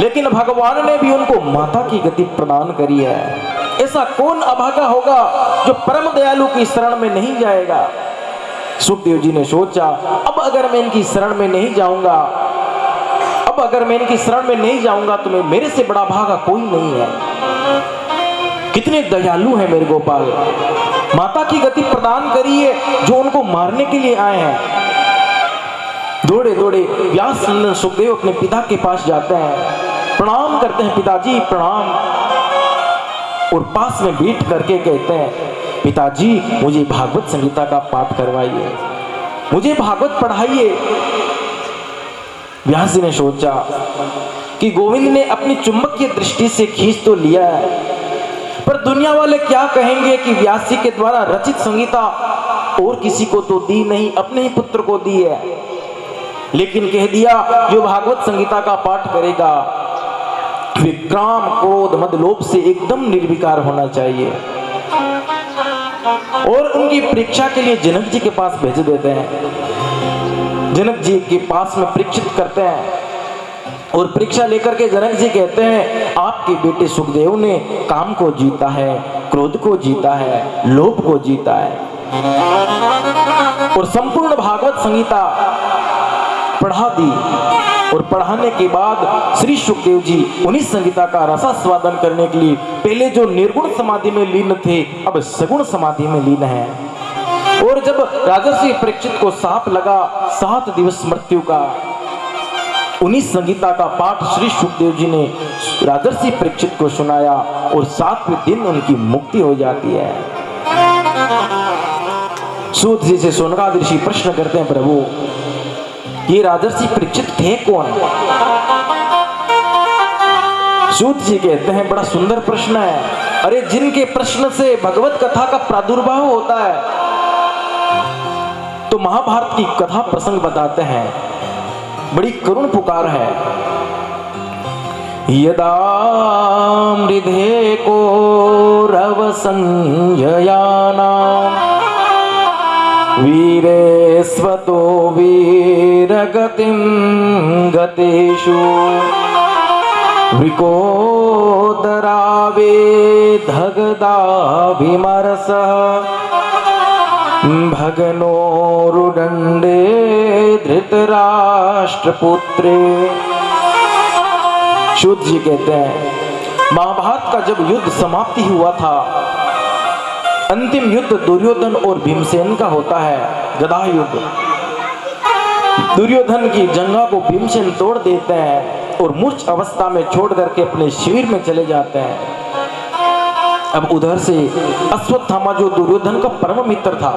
लेकिन भगवान ने भी उनको माता की गति प्रदान करी है। ऐसा कौन अभागा होगा जो परम दयालु की शरण में नहीं जाएगा। सुखदेव जी ने सोचा, अब अगर मैं इनकी शरण में नहीं जाऊंगा, अब अगर मैं इनकी शरण में नहीं जाऊंगा तो मैं मेरे से बड़ा भागा कोई नहीं है। कितने दयालु हैं मेरे गोपाल, माता की गति प्रदान करी है जो उनको मारने के लिए आए हैं। दौड़े दौड़े व्यास नंदन सुखदेव अपने पिता के पास जाते हैं, प्रणाम करते हैं, पिताजी प्रणाम। और पास में बैठ करके कहते हैं, पिताजी मुझे भागवत संगीता का पाठ करवाइए, मुझे भागवत पढ़ाइए। व्यास जी ने सोचा कि गोविंद ने अपनी चुंबकीय दृष्टि से खींच तो लिया है, पर दुनिया वाले क्या कहेंगे कि व्यास जी के द्वारा रचित संगीता और किसी को तो दी नहीं, अपने ही पुत्र को दी है। लेकिन कह दिया जो भागवत संगीता का पाठ करेगा विक्राम क्रोध मद लोभ से एकदम निर्विकार होना चाहिए। और उनकी परीक्षा के लिए जनक जी के पास भेज देते हैं। जनक जी के पास में परीक्षित करते हैं और परीक्षा लेकर के जनक जी कहते हैं, आपके बेटे सुखदेव ने काम को जीता है, क्रोध को जीता है, लोभ को जीता है। और संपूर्ण भागवत संगीता पढ़ा दी। और पढ़ाने के बाद श्री सुखदेव जी उन्हीं संगीता का रसास्वादन करने के लिए पहले जो निर्गुण समाधि में लीन थे अब सगुण समाधि में लीन है। और जब राजर्षि परीक्षित को साप लगा 7 दिवस मृत्यु का, उन्हीं संगीता का पाठ श्री सुखदेव जी ने राजर्षि परीक्षित को सुनाया और 7वें दिन उनकी मुक्ति हो जाती है। सूत जी से सोनकाद ऋषि प्रश्न करते हैं, प्रभु ये राजर्षि परीक्षित थे कौन? सूत जी कहते हैं, बड़ा सुंदर प्रश्न है। अरे जिनके प्रश्न से भगवत कथा का प्रादुर्भाव होता है, तो महाभारत की कथा प्रसंग बताते हैं, बड़ी करुण पुकार है। यदा मृधे को रव संजयाना वीरे स्वतो वीरगतिं गतेषु वृकोदरावे धगदाभिमरस भगनोरुदण्डे धृतराष्ट्रपुत्रे। शुद्ध जी कहते हैं, महाभारत का जब युद्ध समाप्ति हुआ था, अंतिम युद्ध दुर्योधन और भीमसेन का होता है, गदा युद्ध। दुर्योधन की जंगा को भीमसेन तोड़ देते हैं और मूर्छ अवस्था में छोड़ करके अपने शिविर में चले जाते हैं। अब उधर से अश्वत्थामा जो दुर्योधन का परम मित्र था,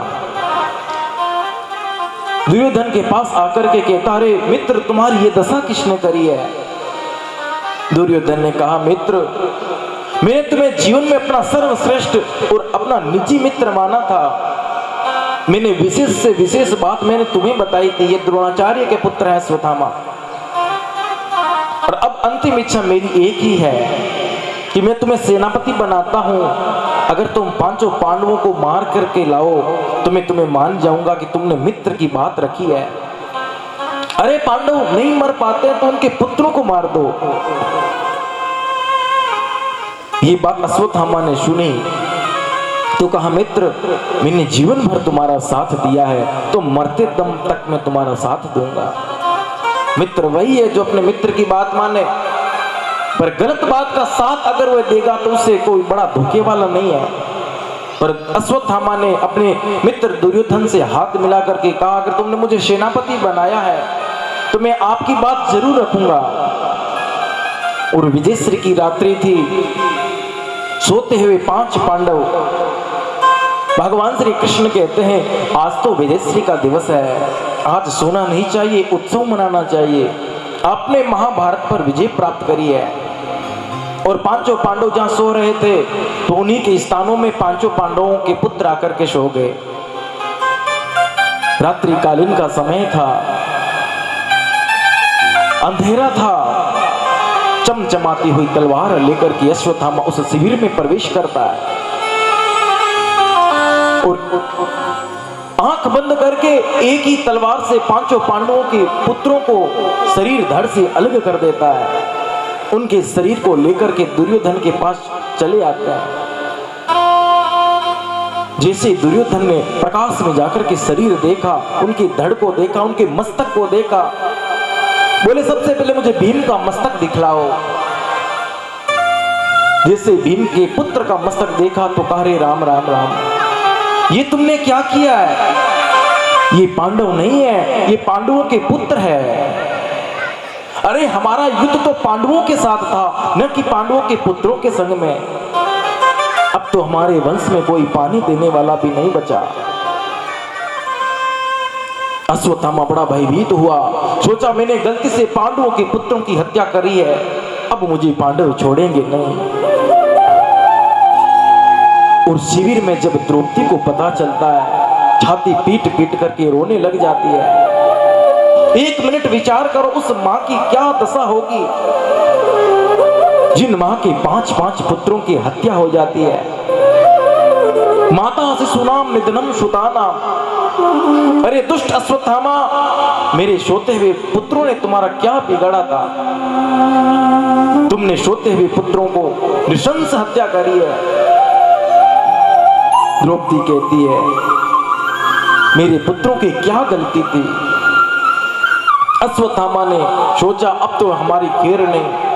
दुर्योधन के पास आकर के कहता, अरे मित्र, तुम्हारी ये दशा किसने करी है? दुर्योधन ने कहा, मित्र, मैंने तुम्हें जीवन में अपना सर्वश्रेष्ठ और अपना निजी मित्र माना था। मैंने विशेष से विशेष बात मैंने तुम्हें बताई थी, ये द्रोणाचार्य के पुत्र हैं अश्वत्थामा। और अब अंतिम इच्छा मेरी एक ही है कि मैं तुम्हें सेनापति बनाता हूं। अगर तुम पांचों पांडवों को मार करके लाओ तो मैं तुम्हें मान जाऊंगा कि तुमने मित्र की बात रखी है। अरे पांडव नहीं मर पाते तो उनके पुत्रों को मार दो। ये बात अश्वत्थामा ने सुनी तो कहा, मित्र, मैंने जीवन भर तुम्हारा साथ दिया है, तो मरते दम तक मैं तुम्हारा साथ दूंगा। मित्र वही है जो अपने मित्र की बात माने, पर गलत बात का साथ अगर वह देगा तो उसे कोई बड़ा धोखे वाला नहीं है। पर अश्वत्थामा ने अपने मित्र दुर्योधन से हाथ मिला करके कहा, अगर तुमने मुझे सेनापति बनाया है तो मैं आपकी बात जरूर रखूंगा। और विजयश्री की रात्रि थी, सोते हुए 5 पांडव, भगवान श्री कृष्ण कहते हैं, आज तो विजयश्री का दिवस है, आज सोना नहीं चाहिए, उत्सव मनाना चाहिए। आपने महाभारत पर विजय प्राप्त करी है। और पांचों पांडव जहां सो रहे थे तो उन्हीं के स्थानों में पांचों पांडवों के पुत्र आकर के सो गए। रात्रिकालीन का समय था, अंधेरा था। चमचमाती हुई तलवार लेकर के अश्वत्थामा उस शिविर में प्रवेश करता है और आंख बंद करके एक ही तलवार से पांचों पांडवों के पुत्रों को शरीर धड़ से अलग कर देता है। उनके शरीर को लेकर के दुर्योधन के पास चले आता है। जैसे दुर्योधन ने प्रकाश में जाकर के शरीर देखा, उनकी धड़ को देखा, उनके मस्तक को देखा, बोले, सबसे पहले मुझे भीम का मस्तक दिखलाओ। जैसे भीम के पुत्र का मस्तक देखा तो कहा, रे राम राम राम, ये तुमने क्या किया है? ये पांडव नहीं है, ये पांडवों के पुत्र है। अरे हमारा युद्ध तो पांडवों के साथ था, न कि पांडवों के पुत्रों के संग में। अब तो हमारे वंश में कोई पानी देने वाला भी नहीं बचा। अश्वत्थामा बड़ा भयभीत हुआ, सोचा मैंने गलती से पांडवों के पुत्रों की हत्या करी है, अब मुझे पांडव छोड़ेंगे नहीं। और शिविर में जब द्रौपदी को पता चलता है, छाती पीट पीट करके रोने लग जाती है। 1 मिनट विचार करो, उस मां की क्या दशा होगी जिन मां के 5-5 पुत्रों की हत्या हो जाती है। माता शिशुनाम निधनम सुतानाम। अरे दुष्ट अश्वत्थामा, मेरे सोते हुए पुत्रों ने तुम्हारा क्या बिगाड़ा था? तुमने सोते हुए पुत्रों को नृशंस हत्या करी है। द्रौपदी कहती है, मेरे पुत्रों की क्या गलती थी? अश्वत्थामा ने सोचा अब तो हमारी खैर नहीं।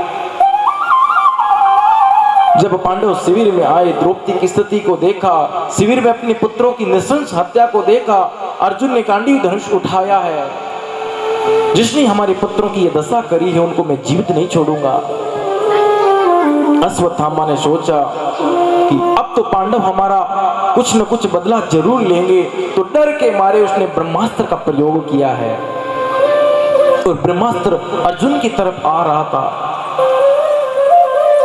जब पांडव शिविर में आए, द्रौपदी की स्थिति को देखा, शिविर में अपने पुत्रों की नृशंस हत्या को देखा, अर्जुन ने गांडीव धनुष उठाया है। जिसने हमारे पुत्रों की ये दशा करी है उनको मैं जीवित नहीं छोड़ूंगा। अश्वत्थामा ने सोचा कि अब तो पांडव हमारा कुछ न कुछ बदला जरूर लेंगे, तो डर के मारे उसने ब्रह्मास्त्र का प्रयोग किया है। और ब्रह्मास्त्र अर्जुन की तरफ आ रहा था।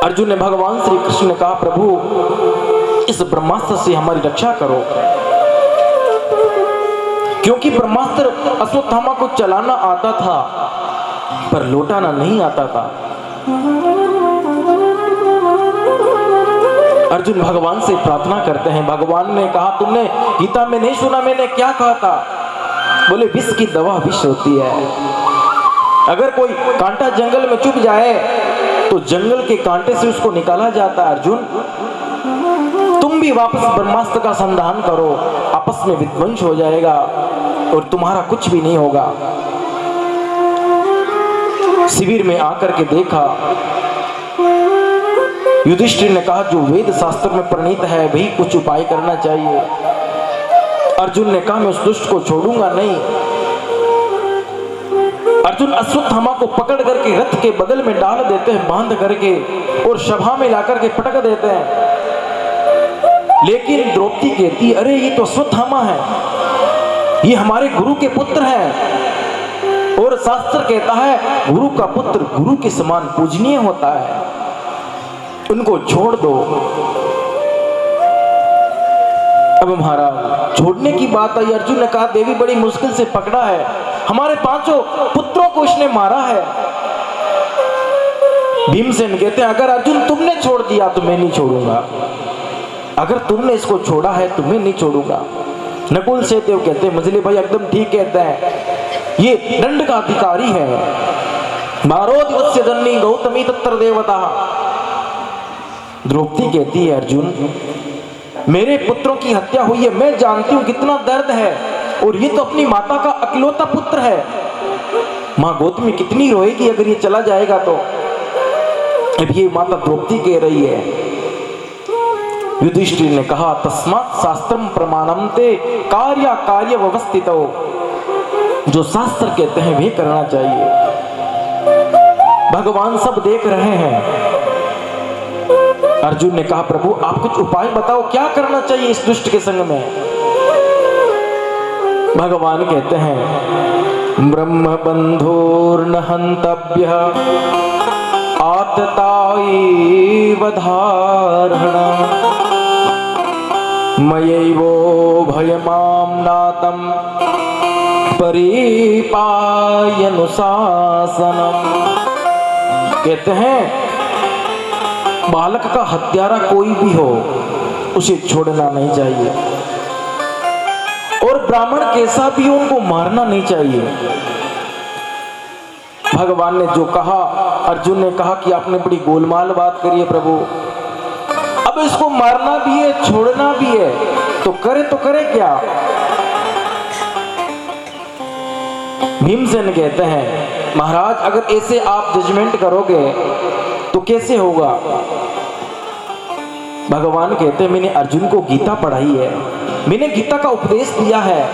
अर्जुन ने भगवान श्री कृष्ण ने कहा, प्रभु इस ब्रह्मास्त्र से हमारी रक्षा करो। क्योंकि ब्रह्मास्त्र अश्वत्थामा को चलाना आता था पर लौटाना नहीं आता था। अर्जुन भगवान से प्रार्थना करते हैं। भगवान ने कहा, तुमने गीता में नहीं सुना मैंने क्या कहा था? बोले, विष की दवा विष होती है। अगर कोई कांटा जंगल में चुभ जाए तो जंगल के कांटे से उसको निकाला जाता है। अर्जुन तुम भी वापस ब्रह्मास्त्र का संधान करो, आपस में विध्वंस हो जाएगा और तुम्हारा कुछ भी नहीं होगा। शिविर में आकर के देखा युधिष्ठिर ने कहा जो वेद शास्त्र में प्रणीत है वही कुछ उपाय करना चाहिए। अर्जुन ने कहा मैं उस दुष्ट को छोड़ूंगा नहीं। अर्जुन अश्वत्थामा को पकड़ करके रथ के बगल में डाल देते हैं बांध करके और सभा में लाकर के पटक देते हैं। लेकिन द्रौपदी कहती अरे ये तो अश्वत्थामा है, ये हमारे गुरु के पुत्र हैं और शास्त्र कहता है गुरु का पुत्र गुरु के समान पूजनीय होता है, उनको छोड़ दो। अब महाराज छोड़ने की बात आई। अर्जुन ने कहा देवी बड़ी मुश्किल से पकड़ा है, हमारे 5 पुत्रों को इसने मारा है। भीमसेन कहते हैं अगर अर्जुन तुमने छोड़ दिया तो मैं नहीं छोड़ूंगा, अगर तुमने इसको छोड़ा है तो मैं नहीं छोड़ूंगा। नकुल सहदेव कहते हैं मजली भाई एकदम ठीक कहते हैं, ये दंड का अधिकारी है। मारो दिवस्य जननी गौतमी तत्र देवता। द्रौपदी कहती है अर्जुन मेरे पुत्रों की हत्या हुई है, मैं जानती हूं कितना दर्द है और ये तो अपनी माता का अकलौता पुत्र है। मां गौतमी कितनी रोएगी अगर ये चला जाएगा तो। अब ये माता द्रौपदी कह रही है। युधिष्ठिर ने कहा तस्मात् शास्त्रम प्रमाणम ते कार्य कार्य व्यवस्थितो, जो शास्त्र कहते हैं वे करना चाहिए। भगवान सब देख रहे हैं। अर्जुन ने कहा प्रभु आप कुछ उपाय बताओ क्या करना चाहिए इस दुष्ट के संग में। भगवान कहते हैं ब्रह्म बंधुर्न हंतव्यः आतताईव धारणम् मयैवो भयमाम्नातं परिपायनुशासनम्। कहते हैं बालक का हत्यारा कोई भी हो उसे छोड़ना नहीं चाहिए और ब्राह्मण कैसा भी हो उनको मारना नहीं चाहिए। भगवान ने जो कहा, अर्जुन ने कहा कि आपने बड़ी गोलमाल बात करी है प्रभु, अब इसको मारना भी है छोड़ना भी है तो करे क्या। भीमसेन कहते हैं महाराज अगर ऐसे आप जजमेंट करोगे तो कैसे होगा। भगवान कहते हैं मैंने अर्जुन को गीता पढ़ाई है, मैंने गीता का उपदेश दिया है,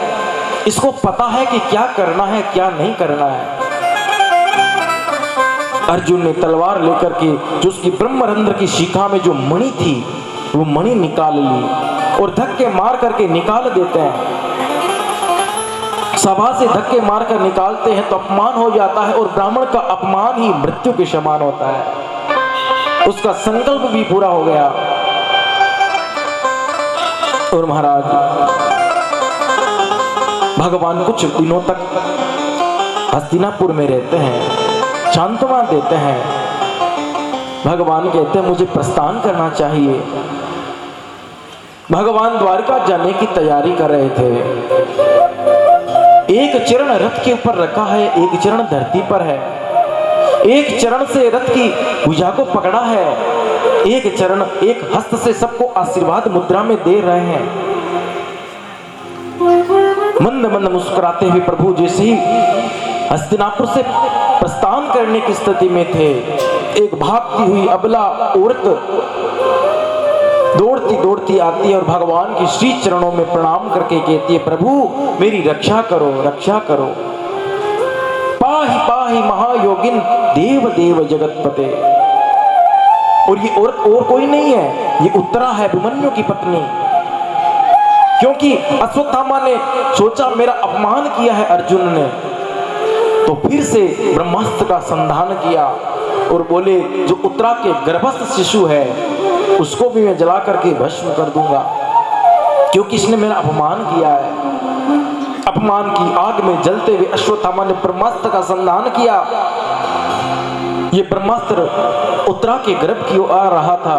इसको पता है कि क्या करना है क्या नहीं करना है। अर्जुन ने तलवार लेकर के जो उसकी ब्रह्मरंध्र की शिखा में जो मणि थी वो मणि निकाल ली और धक्के मार करके निकाल देते हैं। सभा से धक्के मारकर निकालते हैं तो अपमान हो जाता है और ब्राह्मण का अपमान ही मृत्यु के समान होता है। उसका संकल्प भी पूरा हो गया। और महाराज भगवान कुछ दिनों तक हस्तिनापुर में रहते हैं, सांत्वना देते हैं। भगवान कहते हैं मुझे प्रस्थान करना चाहिए। भगवान द्वारका जाने की तैयारी कर रहे थे। एक चरण रथ के ऊपर रखा है, एक चरण धरती पर है। एक चरण से रथ की भुजा को पकड़ा है, एक चरण एक हस्त से सबको आशीर्वाद मुद्रा में दे रहे हैं। मंद मंद मुस्कुराते हुए प्रभु जैसे ही हस्तिनापुर से प्रस्थान करने की स्थिति में थे, एक भागती हुई अबला औरत दौड़ती दौड़ती आती है और भगवान की श्री चरणों में प्रणाम करके कहती है प्रभु मेरी रक्षा करो, रक्षा करो। पाहि पाहि महायोगिन देव देव जगतपते। और ये औरत और कोई नहीं है, ये उत्तरा है, अभिमन्यु की पत्नी। क्योंकि अश्वत्थामा ने सोचा मेरा अपमान किया है अर्जुन ने, तो फिर से ब्रह्मास्त्र का संधान किया और बोले जो उत्तरा के गर्भस्थ शिशु है उसको भी मैं जला करके भस्म कर दूंगा, क्योंकि इसने मेरा अपमान किया है। अपमान की आग में जलते हुए अश्वत्थामा ने ब्रह्मास्त्र का संधान किया। ये ब्रह्मास्त्र उत्तरा के गर्भ की ओर आ रहा था।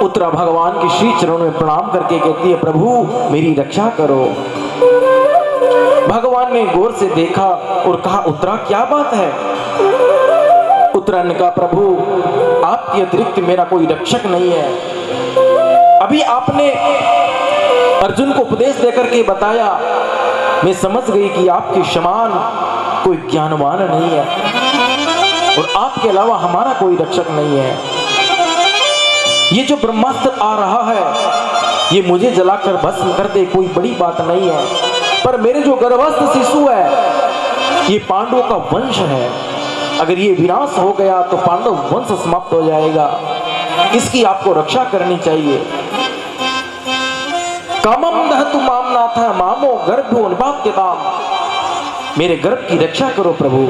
उत्तरा भगवान के श्री चरणों में प्रणाम करके कहती है प्रभु मेरी रक्षा करो। भगवान ने गौर से देखा और कहा उत्तरा क्या बात है। उत्तरा ने कहा प्रभु आपके अतिरिक्त मेरा कोई रक्षक नहीं है। अभी आपने अर्जुन को उपदेश देकर के बताया, मैं समझ गई कि आपके समान कोई ज्ञानवान नहीं है और आपके अलावा हमारा कोई रक्षक नहीं है। ये जो ब्रह्मास्त्र आ रहा है ये मुझे जलाकर भस्म कर दे, कोई बड़ी बात नहीं है, पर मेरे जो गर्भस्थ शिशु है ये पांडवों का वंश है, अगर ये विनाश हो गया तो पांडव वंश समाप्त हो जाएगा, इसकी आपको रक्षा करनी चाहिए। कामम दहतु माम नाथ मामो गर्भो निपात्यताम, मेरे गर्भ की रक्षा करो प्रभु।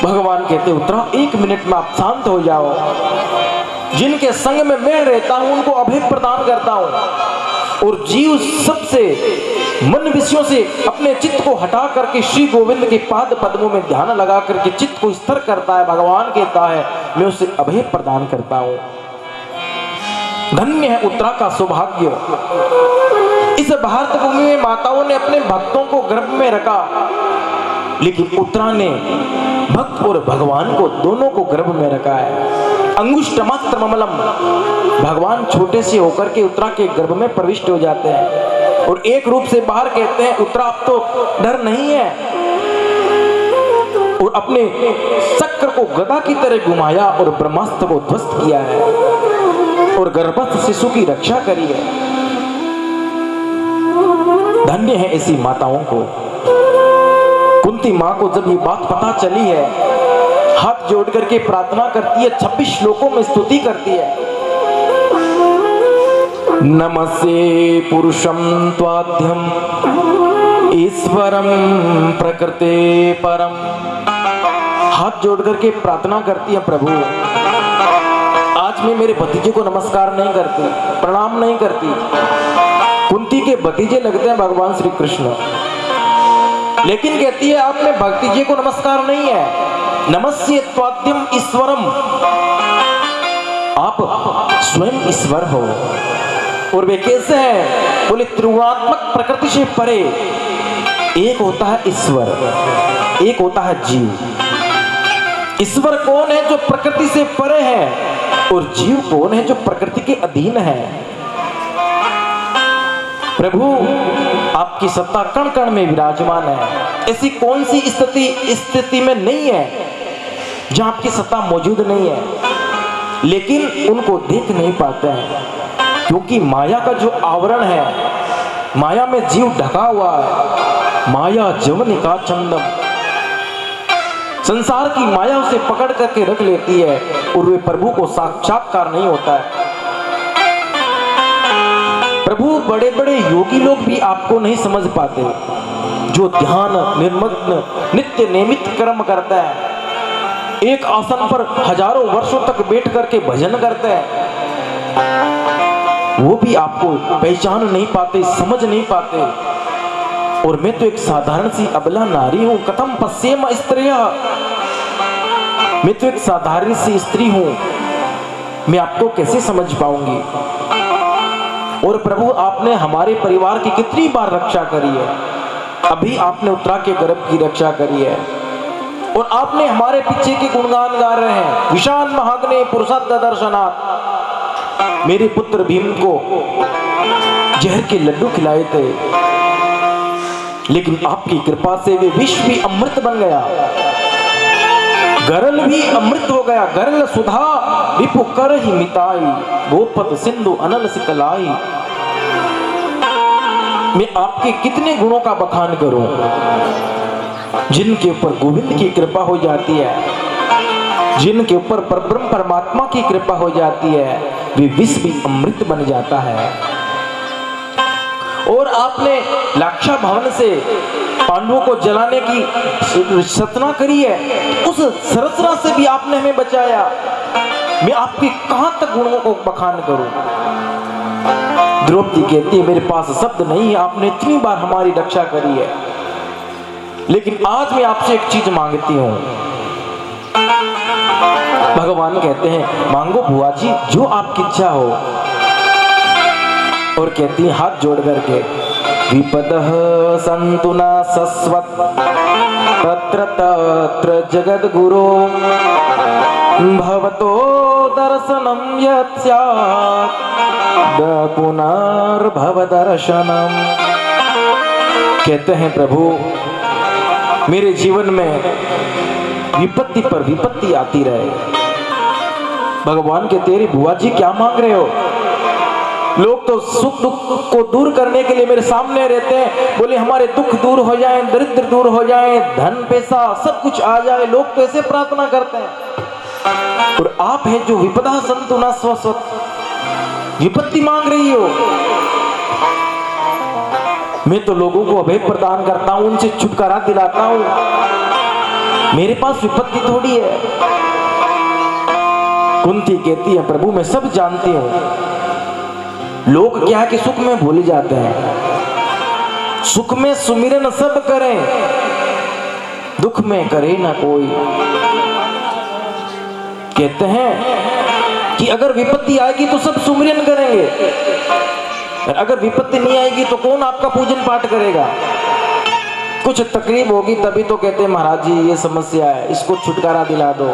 भगवान कहते उत्तरा 1 मिनट में आप शांत हो जाओ, जिनके संग में मैं रहता हूं उनको अभय प्रदान करता हूं, और जीव सबसे मन विषयों से अपने चित्त को हटा करके श्री गोविंद के पाद पद्मों में ध्यान लगा करके चित्त को स्थिर करता है। भगवान कहता है मैं उसे अभय प्रदान करता हूं। धन्य है उत्तरा का सौभाग्य। इस भारत भूमि में माताओं ने अपने भक्तों को गर्भ में रखा, लेकिन उत्तरा ने भक्त और भगवान को दोनों को गर्भ में रखा है। अंगुष्ठ मात्र ममलम, भगवान छोटे से होकर के उत्तरा के गर्भ में प्रविष्ट हो जाते हैं और एक रूप से बाहर कहते हैं उत्तरा अब तो डर नहीं है, और अपने चक्र को गदा की तरह घुमाया और ब्रह्मास्त्र को ध्वस्त किया है और गर्भस्थ शिशु की रक्षा करी है। धन्य है ऐसी माताओं को। कुंती मां को जब ये बात पता चली है, हाथ जोड़ करके प्रार्थना करती है, 26 श्लोकों में स्तुति करती है। नमस्ते पुरुषं त्वाद्यं ईश्वरं प्रकृते परम, हाथ जोड़ करके प्रार्थना करती है प्रभु आज मैं मेरे भतीजे को नमस्कार नहीं करती, प्रणाम नहीं करती। कुंती के भतीजे लगते हैं भगवान श्री कृष्ण, लेकिन कहती है आप में भतीजे को नमस्कार नहीं है। नमस्ते त्वाद्यम ईश्वरम, आप स्वयं ईश्वर हो। और वे कैसे हैं? बोले त्रिगुणात्मक प्रकृति से परे एक होता है ईश्वर, एक होता है जीव। ईश्वर कौन है? जो प्रकृति से परे है, और जीव कौन है? जो प्रकृति के अधीन है। प्रभु आपकी सत्ता कण कण में विराजमान है, ऐसी कौन सी स्थिति में नहीं है जहां आपकी सत्ता मौजूद नहीं है, लेकिन उनको देख नहीं पाते हैं, क्योंकि माया का जो आवरण है, माया में जीव ढका हुआ है। माया जवनिका चंदम, संसार की माया उसे पकड़ करके रख लेती है और वे प्रभु को साक्षात्कार नहीं होता है। प्रभु बड़े बड़े योगी लोग भी आपको नहीं समझ पाते, जो ध्यान निर्मग्न नित्य नियमित कर्म करता है, एक आसन पर हजारों वर्षों तक बैठ करके भजन करते हैं, वो भी आपको पहचान नहीं पाते, समझ नहीं पाते। और मैं तो एक साधारण सी अबला नारी हूं, कथम पश्येम स्त्रियः, मैं तो एक साधारण सी स्त्री हूं, मैं आपको कैसे समझ पाऊंगी। और प्रभु आपने हमारे परिवार की कितनी बार रक्षा करी है, अभी आपने उत्तरा के गर्भ की रक्षा करी है, और आपने हमारे पीछे के गुणगान गा रहे हैं। विशान महाग्ने पुरुषार्थ दर्शनात्, मेरे पुत्र भीम को जहर के लड्डू खिलाए थे, लेकिन आपकी कृपा से वे विष भी अमृत बन गया, गरल भी अमृत हो गया। गरल सुधा रिपु कर ही मिताई, गोपत सिंधु अनल सिकलाई। मैं आपके कितने गुणों का बखान करूं, जिनके ऊपर गोविंद की कृपा हो जाती है, जिनके ऊपर परब्रह्म परमात्मा की कृपा हो जाती है, वे विष भी अमृत बन जाता है। और आपने लाक्षा भवन से पांडवों को जलाने की सतना करी है, उस सरसरा से भी आपने हमें बचाया। मैं आपके कहां तक गुणों को बखान करूं। द्रौपदी कहती है मेरे पास शब्द नहीं है, आपने इतनी बार हमारी रक्षा करी है, लेकिन आज मैं आपसे एक चीज मांगती हूं। भगवान कहते हैं मांगो बुआ जी, जो आपकी इच्छा हो। और कहती है हाथ जोड़ करके, विपदः सन्तु न सस्वत् तत्र तत्र जगद्गुरो, भवतो दर्शनं यत् स्यात् पुनर्भव दर्शनम। कहते हैं प्रभु मेरे जीवन में विपत्ति पर विपत्ति आती रहे, भगवान के तेरी बुआ जी क्या मांग रहे हो? लोग तो सुख दुख को दूर करने के लिए मेरे सामने रहते हैं, बोले हमारे दुख दूर हो जाए, दरिद्र दूर हो जाए, धन पैसा सब कुछ आ जाए, लोग तो ऐसे प्रार्थना करते हैं। और आप है जो विपदा संतु न स्वस्वत, विपत्ति मांग रही हो। मैं तो लोगों को अभय प्रदान करता हूं, उनसे छुटकारा दिलाता हूं, मेरे पास विपत्ति थोड़ी है। कुंती कहती है प्रभु मैं सब जानती हूं, लोग क्या कि सुख में भूल जाते हैं। सुख में सुमिरन सब करें, दुख में करे ना कोई। कहते हैं कि अगर विपत्ति आएगी तो सब सुमिरन करेंगे, अगर विपत्ति नहीं आएगी तो कौन आपका पूजन पाठ करेगा? कुछ तकलीफ होगी तभी तो कहते हैं महाराज जी ये समस्या है, इसको छुटकारा दिला दो,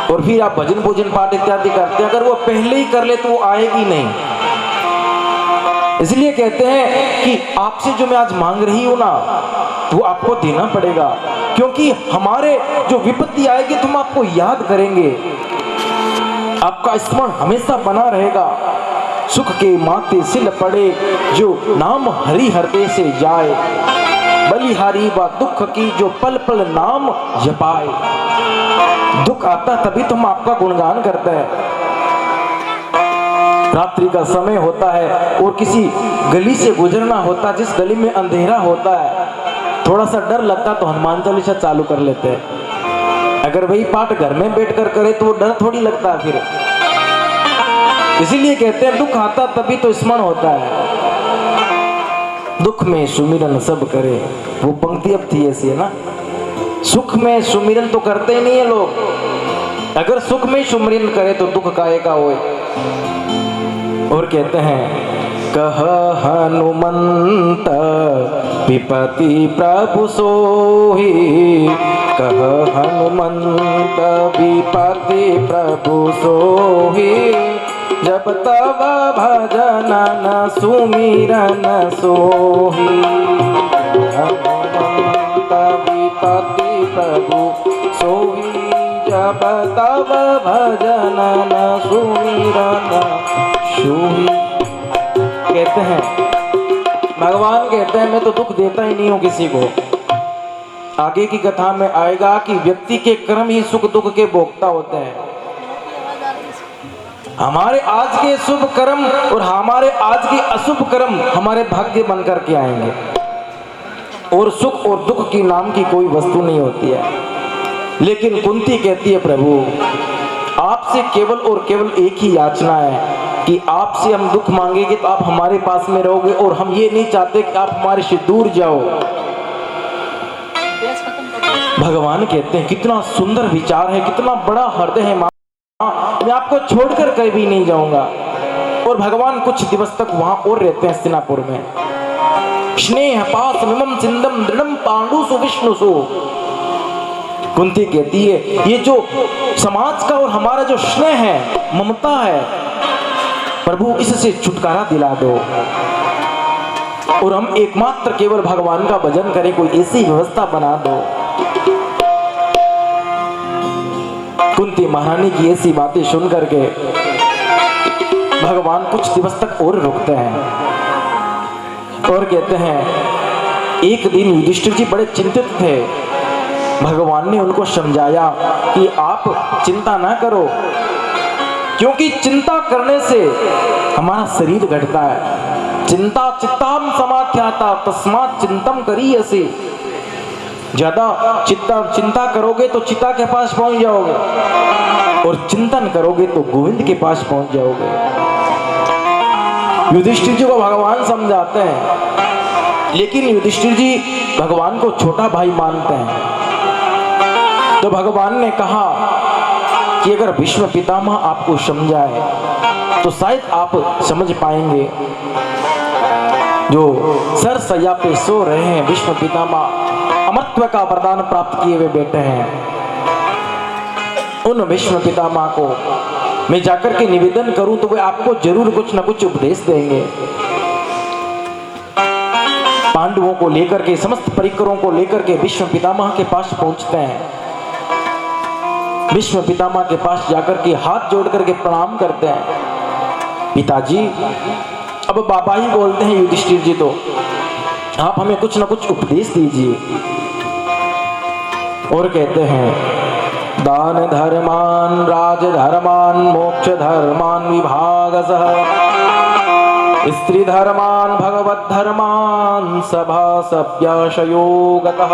और फिर आप भजन पूजन पाठ इत्यादि करते हैं। अगर वो पहले ही कर ले तो वो आएगी नहीं। इसलिए कहते हैं कि आपसे जो मैं आज मांग रही हूं ना वो आपको देना पड़ेगा, क्योंकि हमारे जो विपत्ति आएगी तो हम आपको याद करेंगे, आपका स्मरण हमेशा बना रहेगा। सुख के माथे सिल पड़े जो नाम हरि हरते से जाए, बलिहारी व दुख की जो पल पल नाम जपाए। दुख आता तभी तो हम आपका गुणगान करते हैं। रात्रि का समय होता है और किसी गली से गुजरना होता है, जिस गली में अंधेरा होता है, थोड़ा सा डर लगता तो हनुमान चालीसा चालू कर लेते हैं। अगर वही पाठ घर में बैठकर करे तो डर थोड़ी लगता है फिर। इसीलिए कहते हैं दुख आता तभी तो स्मरण होता है, दुख में सुमिरन सब करे। वो पंक्ति अब थी ऐसी है ना, सुख में सुमिरन तो करते ही नहीं है लोग, अगर सुख में सुमिरन करे तो दुख काहे का होए। और कहते हैं कह हनुमंत विपति प्रभु सोही, कह हनुमंत विपति प्रभु सोही, जब तब भजन न सुमिरन सोही। हनुमंत विपति प्रभु सोही, जब तब भजन न सुमिरन सोही। कहते हैं भगवान कहते हैं मैं तो दुख देता ही नहीं हूं किसी को। आगे की कथा में आएगा कि व्यक्ति के कर्म ही सुख दुख के भोक्ता होते हैं। हमारे आज के शुभ कर्म और हमारे आज के अशुभ कर्म हमारे भाग्य बनकर के आएंगे, और सुख और दुख की नाम की कोई वस्तु नहीं होती है। लेकिन कुंती कहती है प्रभु आपसे केवल और केवल एक ही याचना है कि आपसे हम दुख मांगेंगे तो आप हमारे पास में रहोगे, और हम ये नहीं चाहते कि आप हमारे से दूर जाओ। भगवान कहते हैं कितना सुंदर विचार है, कितना बड़ा हृदय है, मैं आपको छोड़कर कहीं भी नहीं जाऊंगा। और भगवान कुछ दिवस तक वहां और रहते हैं हस्तिनापुर में। स्नेह पास मिमम सिंदम दृढ़म पांडु सु विष्णु सु। कुंती कहती है ये जो समाज का और हमारा जो स्नेह है, ममता है, प्रभु इससे छुटकारा दिला दो, और हम एकमात्र केवल भगवान का भजन करें, कोई ऐसी व्यवस्था बना दो। कुंती महारानी की ऐसी बातें सुन करके भगवान कुछ दिवस तक और रुकते हैं, और कहते हैं एक दिन युधिष्ठिर जी बड़े चिंतित थे। भगवान ने उनको समझाया कि आप चिंता ना करो, क्योंकि चिंता करने से हमारा शरीर घटता है। चिंता चित्ताम समाख्याता तस्मात् चिंतम करियसि। ज्यादा चिंता करोगे तो चिता के पास पहुंच जाओगे, और चिंतन करोगे तो गोविंद के पास पहुंच जाओगे। युधिष्ठिर जी को भगवान समझाते हैं, लेकिन युधिष्ठिर जी भगवान को छोटा भाई मानते हैं। तो भगवान ने कहा कि अगर भीष्म पितामह आपको समझाए तो शायद आप समझ पाएंगे। जो सर सैया पे सो रहे हैं भीष्म पितामह, अमरत्व का वरदान प्राप्त किए हुए बेटे हैं, उन भीष्म पितामह को मैं जाकर के निवेदन करूं तो वे आपको जरूर कुछ न कुछ उपदेश देंगे। पांडवों को लेकर के, समस्त परिकरों को लेकर के भीष्म पितामह के पास पहुंचते हैं। भीष्म पितामह के पास जाकर के हाथ जोड़ करके प्रणाम करते हैं। पिताजी, अब बाबा ही बोलते हैं युधिष्ठिर जी, तो आप हमें कुछ ना कुछ उपदेश दीजिए। और कहते हैं, दान धर्मान राजधर्मान मोक्ष धर्मान विभागसः स्त्री धर्मान भगवत धर्मान सभा सभ्याशयोगतः।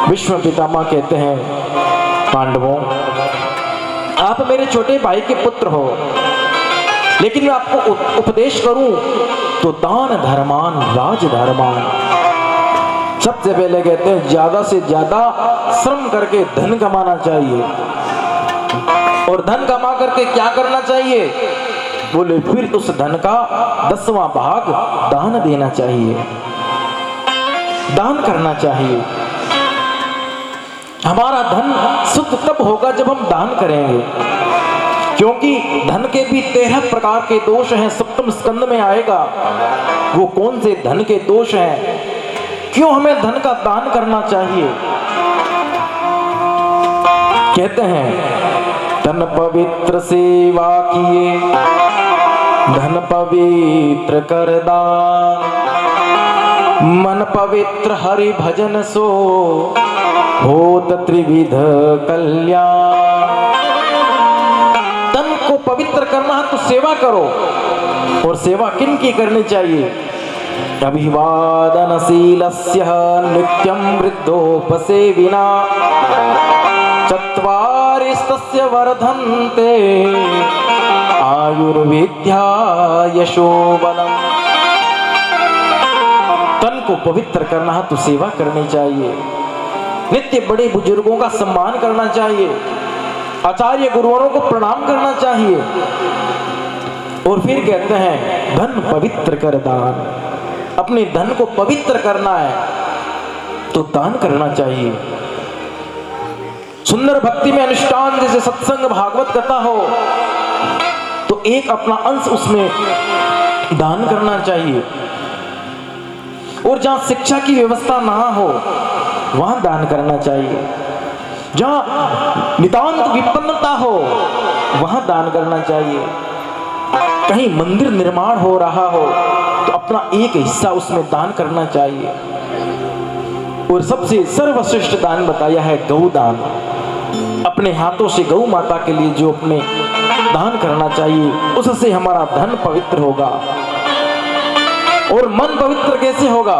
भीष्म पितामह कहते हैं, पांडवों, आप मेरे छोटे भाई के पुत्र हो, लेकिन मैं आपको उपदेश करूं तो दान धर्मान राजधर्मान। सबसे पहले कहते हैं, ज्यादा से ज्यादा श्रम करके धन कमाना चाहिए। और धन कमा करके क्या करना चाहिए? बोले, फिर उस धन का 10वां भाग दान देना चाहिए, दान करना चाहिए। हमारा धन शुद्ध तब होगा जब हम दान करेंगे, क्योंकि धन के भी 13 प्रकार के दोष हैं। सप्तम स्कंद में आएगा वो कौन से धन के दोष हैं, क्यों हमें धन का दान करना चाहिए। कहते हैं, धन पवित्र सेवा किए धन पवित्र कर दान, मन पवित्र हरि भजन सो होत त्रिविध कल्याण। तन को पवित्र करना है तो सेवा करो। और सेवा किन की करनी चाहिए? अभिवादनशीलस्य नित्यं वृद्धोपसेविना चत्वारिस्तस्य वर्धन्ते आयुर्विद्या यशो बलम्। तन को पवित्र करना है तो सेवा करनी चाहिए, नित्य बड़े बुजुर्गों का सम्मान करना चाहिए, आचार्य गुरुओं को प्रणाम करना चाहिए। और फिर कहते हैं, धन पवित्र कर दान। अपने धन को पवित्र करना है तो दान करना चाहिए। सुंदर भक्ति में अनुष्ठान, जैसे सत्संग भागवत कथा हो तो एक अपना अंश उसमें दान करना चाहिए। और जहां शिक्षा की व्यवस्था ना हो वहां दान करना चाहिए। जहां नितांत विपन्नता हो वहां दान करना चाहिए। कहीं मंदिर निर्माण हो रहा हो तो अपना एक हिस्सा उसमें दान करना चाहिए। और सबसे सर्वश्रेष्ठ दान बताया है गौदान। अपने हाथों से गौ माता के लिए जो अपने दान करना चाहिए, उससे हमारा धन पवित्र होगा। और मन पवित्र कैसे होगा?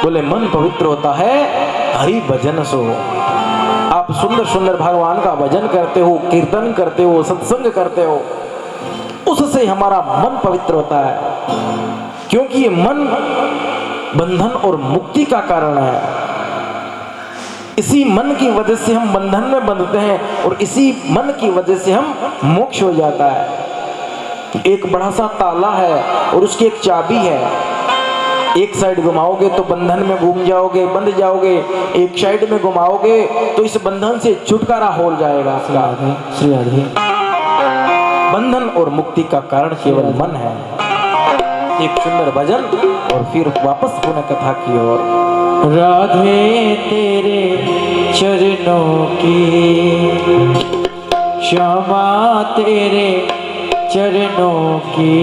बोले, मन पवित्र होता है हरि भजन सो। आप सुंदर सुंदर भगवान का भजन करते हो, कीर्तन करते हो, सत्संग करते हो, उससे हमारा मन पवित्र होता है। क्योंकि ये मन बंधन और मुक्ति का कारण है। इसी मन की वजह से हम बंधन में बंधते हैं और इसी मन की वजह से हम मोक्ष हो जाता है। एक बड़ा सा ताला है और उसकी एक चाबी है। एक साइड घुमाओगे तो बंधन में घूम जाओगे, बंध जाओगे। एक साइड में घुमाओगे तो इस बंधन से छुटकारा हो जाएगा। श्री राधे। बंधन और मुक्ति का कारण केवल मन है। एक सुंदर भजन और फिर वापस पुनः कथा की ओर। राधे तेरे चरणों की, क्षमा तेरे चरणों की,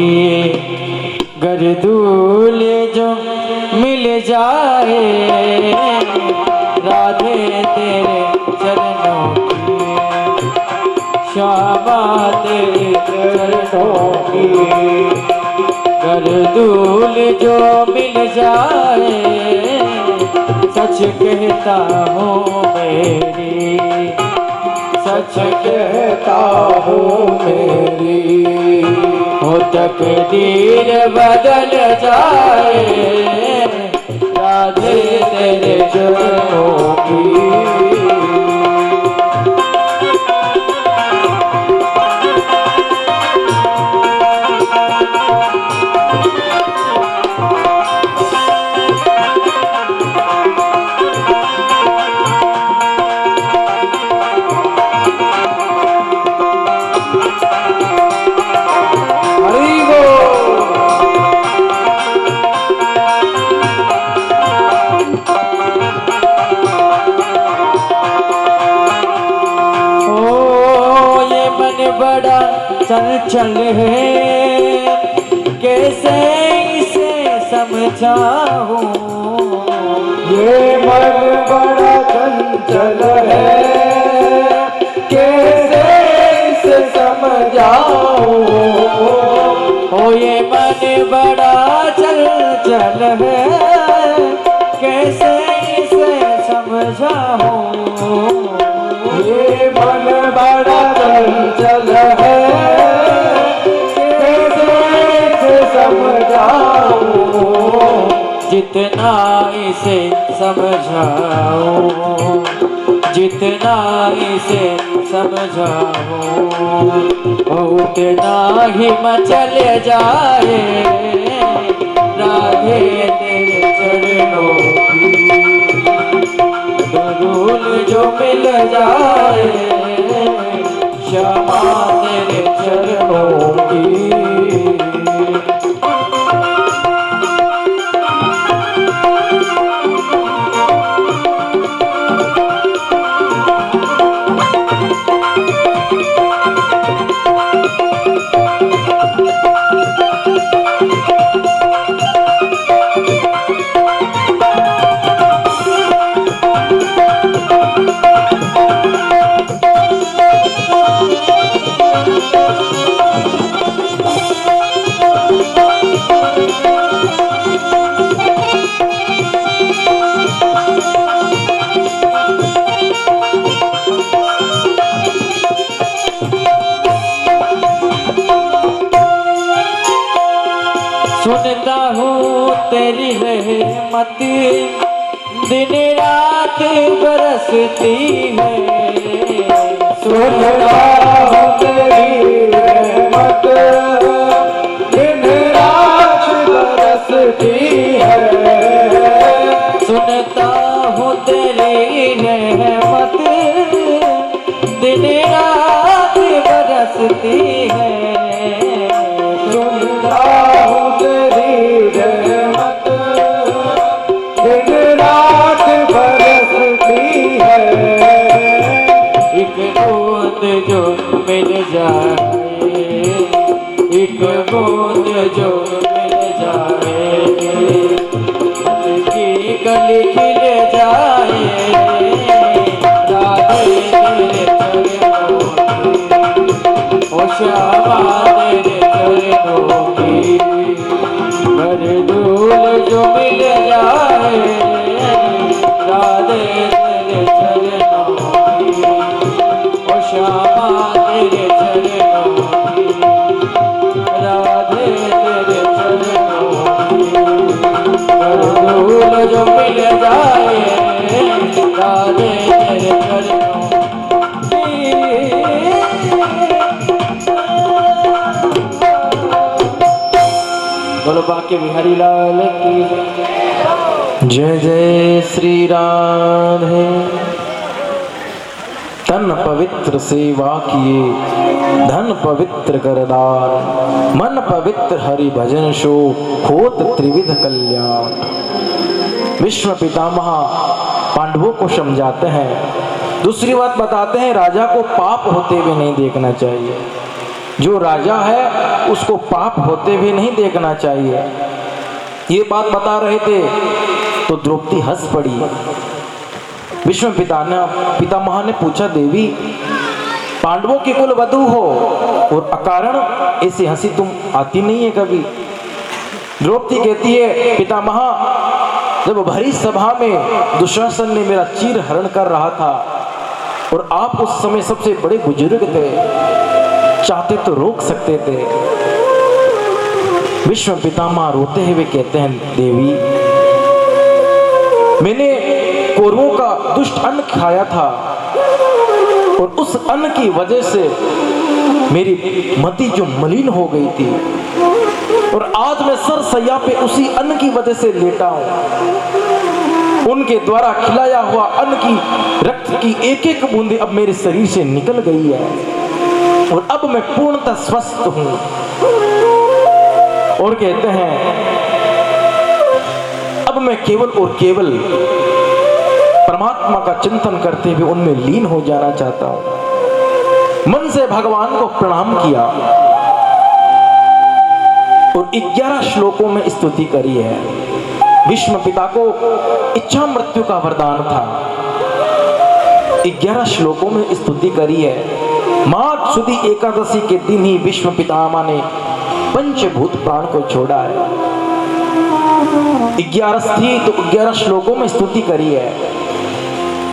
गरदूल जो मिल जाए। राधे तेरे चरणों की, क्षमा तेरे चरणों की, गरदूल जो मिल जाए। सच कहता हूँ मेरी, सच कहता हूँ मेरी, हो तकदीर बदल जाए। राधे तेरे चरणों की। चंचल है, कैसे इसे समझाऊं। ये मन बड़ा चंचल है, कैसे इसे समझाऊं। ओ ये मन बड़ा चंचल है, कैसे इसे समझाऊं। ये मन बड़ा चंचल है, कैसे इसे समझाऊं। जितना इसे समझाऊं, जितना इसे समझाऊं, उतना ही मचल जाए राधे तेरे चरणों की। धूल जो मिल जाए क्षमा तेरे चरणों की। सुनता हूँ तेरी रहमत दिन रात बरसती है। सुनता हूँ तेरी रहमत दिन रात बरसती है। सुनता हूँ तेरी रहमत दिन रात बरसती है। सुनता हूँ तेरी रहमत दिन रात बरसती है। एक बूंद जो मिल जाए, एक बूंद जो मिल जाए, मन की गली खिल जाए राधे तेरे चरणों की। ओ श्यामा तेरे चरणों की। कर धूल जो मिल जाए राधे तेरे चरणों की। ओ श्यामा तेरे चरणों की। राधे तेरे चरणों की। कर धूल जो मिल जाए राधे तेरे चरणों की। बोलो बाके बिहारी लाल की। जय जय श्री राधे। तन पवित्र सेवा किए धन पवित्र करदार, मन पवित्र हरि भजन शो होत त्रिविध कल्याण। विश्व पितामह पांडवों को समझाते हैं। दूसरी बात बताते हैं, राजा को पाप होते हुए नहीं देखना चाहिए। जो राजा है उसको पाप होते हुए नहीं देखना चाहिए। ये बात बता रहे थे तो द्रौपदी हंस पड़ी। विश्व पितामह ने पूछा, देवी पांडवों की कुल वधू हो और अकारण ऐसी हंसी तुम आती नहीं है कभी। द्रौपदी कहती है, पितामह जब भरी सभा में दुशासन ने मेरा चीर हरण कर रहा था और आप उस समय सबसे बड़े बुजुर्ग थे, चाहते तो रोक सकते थे। विश्व पितामह रोते हुए कहते हैं, देवी मैंने कौरवों का दुष्ट अन्न खाया था और उस अन्न की वजह से मेरी मति जो मलिन हो गई थी और आज मैं सरसैया पे उसी अन्न की वजह से लेटा हूं। उनके द्वारा खिलाया हुआ अन्न की रक्त की एक एक बूंदे अब मेरे शरीर से निकल गई है और अब मैं पूर्णतः स्वस्थ हूं। और कहते हैं, अब मैं केवल और केवल परमात्मा का चिंतन करते हुए उनमें लीन हो जाना चाहता हूं। मन से भगवान को प्रणाम किया और 11 श्लोकों में स्तुति करी है। भीष्म पिता को इच्छा मृत्यु का वरदान था। 11 श्लोकों में स्तुति करी है। माघ सुदी एकादशी के दिन ही भीष्म पितामह ने पंचभूत प्राण को छोड़ा है। 11 थी तो 11 श्लोकों में स्तुति करी है।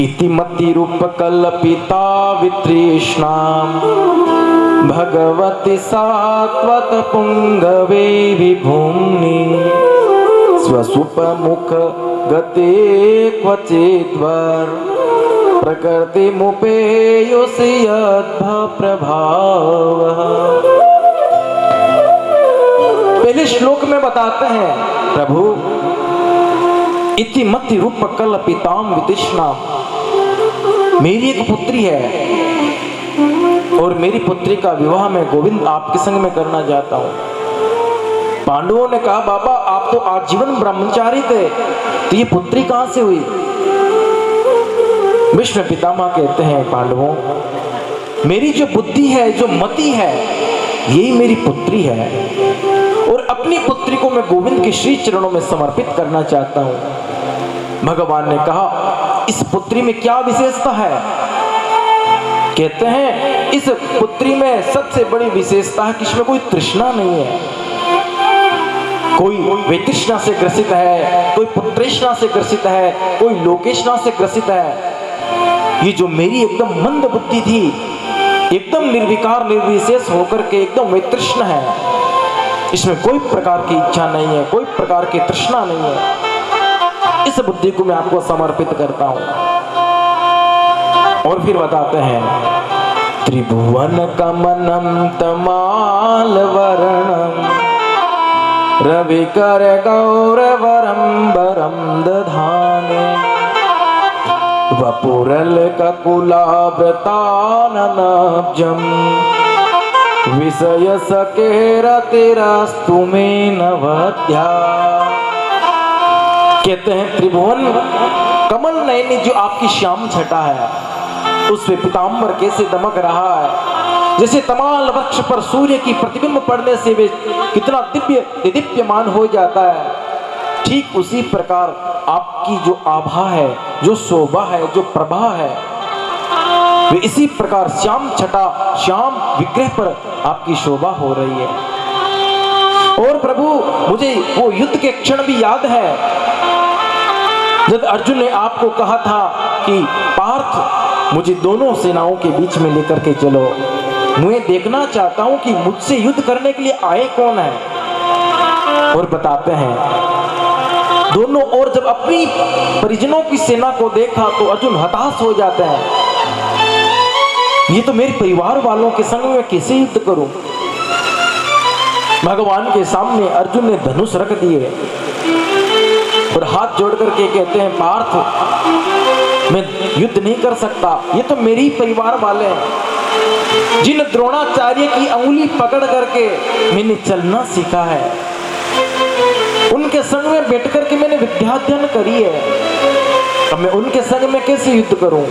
इति मति रूप कल्पिता वितृष्णाम भगवति सात्वत पुंगवे विभूम्नि स्वसुप मुख गते क्वचिद्वर प्रकृति मुपेयोसि यद्भव प्रभाव। पहले श्लोक में बताते हैं प्रभु इति मति रूप कल्पिताम वितृष्णाम, मेरी एक पुत्री है और मेरी पुत्री का विवाह मैं गोविंद आपके संग में करना चाहता हूं। पांडवों ने कहा बाबा आप तो आजीवन ब्रह्मचारी थे, तो ये पुत्री कहां से हुई? भीष्म पितामह कहते हैं पांडवों, मेरी जो बुद्धि है, जो मति है, यही मेरी पुत्री है और अपनी पुत्री को मैं गोविंद के श्री चरणों में समर्पित करना चाहता हूं। भगवान ने कहा इस पुत्री में क्या विशेषता है? कहते हैं इस पुत्री में सबसे बड़ी विशेषता है कि इसमें कोई तृष्णा नहीं है, कोई वितृष्णा से ग्रसित है, कोई पुत्रेष्णा से ग्रसित है, कोई लोकेष्णा से ग्रसित है। ये जो मेरी एकदम मंद बुद्धि थी, एकदम निर्विकार निर्विशेष होकर के एकदम वितृष्ण है, इसमें कोई प्रकार की इच्छा नहीं है, कोई प्रकार की तृष्णा नहीं है। इस बुद्धि को मैं आपको समर्पित करता हूं। और फिर बताते हैं त्रिभुवन कमनम तमाल वर्णम रविकर गौरवरम वरम दधाने वपुरल ककुलाव्रताननब्जम विषय सकेरतिरस्तु मे नवध्या। कहते हैं त्रिभुवन कमल नयनी जो आपकी श्याम छटा है, उस पे पीतांबर कैसे दमक रहा है, जैसे तमाल वृक्ष पर सूर्य की प्रतिबिंब पड़ने से वे कितना दिव्य दीप्यमान हो जाता है, ठीक उसी प्रकार आपकी जो आभा है, जो शोभा है, जो प्रभा है, वे इसी प्रकार श्याम छटा श्याम विग्रह पर आपकी शोभा हो रही है। और प्रभु मुझे वो युद्ध के क्षण भी याद है जब अर्जुन ने आपको कहा था कि पार्थ मुझे दोनों सेनाओं के बीच में लेकर के चलो, मैं देखना चाहता हूं कि मुझसे युद्ध करने के लिए आए कौन है। और बताते हैं दोनों ओर जब अपनी परिजनों की सेना को देखा तो अर्जुन हताश हो जाते हैं, ये तो मेरे परिवार वालों के संग में कैसे युद्ध करूं। भगवान के सामने अर्जुन ने धनुष रख दिए और हाथ जोड़ करके कहते हैं पार्थ मैं युद्ध नहीं कर सकता, ये तो मेरे ही परिवार वाले हैं, जिन द्रोणाचार्य की अंगुली पकड़ करके मैंने चलना सीखा है, उनके संग में बैठ करके मैंने विद्याध्ययन करी है, अब मैं उनके संग में कैसे युद्ध करूं।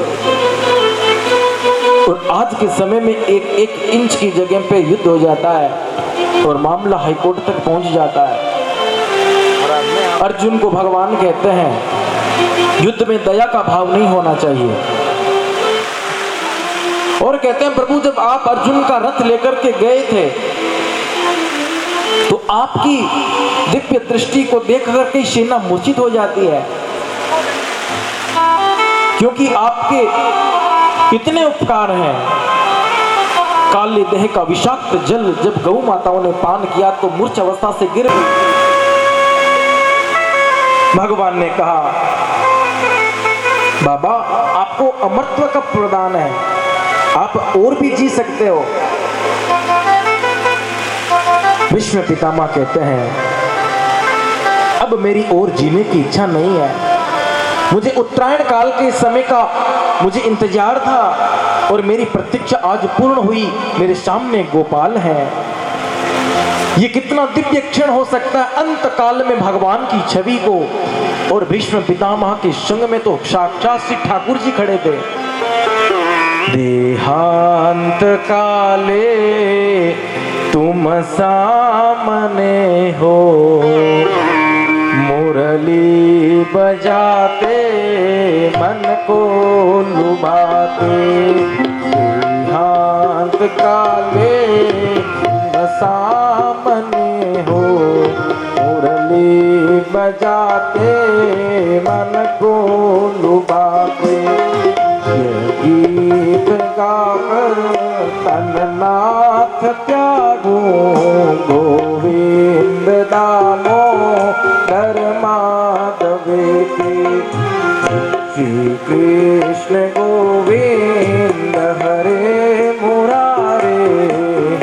और आज के समय में एक इंच की जगह पे युद्ध हो जाता है और मामला हाईकोर्ट तक पहुंच जाता है। अर्जुन को भगवान कहते हैं युद्ध में दया का भाव नहीं होना चाहिए। और कहते हैं प्रभु जब आप अर्जुन का रथ लेकर के गए थे तो आपकी दिव्य दृष्टि को देख करके सेना मूर्छित हो जाती है, क्योंकि आपके कितने उपकार हैं। काले देह का विषाक्त जल जब गौ माताओं ने पान किया तो मूर्छ अवस्था से गिर गई। भगवान ने कहा बाबा आपको अमरत्व का प्रदान है, आप और भी जी सकते हो। भीष्म पितामह कहते हैं अब मेरी और जीने की इच्छा नहीं है, मुझे उत्तरायण काल के समय का मुझे इंतजार था और मेरी प्रतीक्षा आज पूर्ण हुई। मेरे सामने गोपाल है, ये कितना दिव्य क्षण हो सकता है अंत काल में भगवान की छवि को। और भीष्म पितामह के संग में तो साक्षात श्री ठाकुर जी खड़े थे। देहांत काले तुम सामने हो, मुरली बजाते मन को लुभाते। देहांत काले तुम सामने हो, मुरली बजाते मन को लुभाते। गीत गाकर तन्नाथ त्यागो, गोविंद दामोदर माधवे के। श्री कृष्ण गोविंद हरे मुरारे,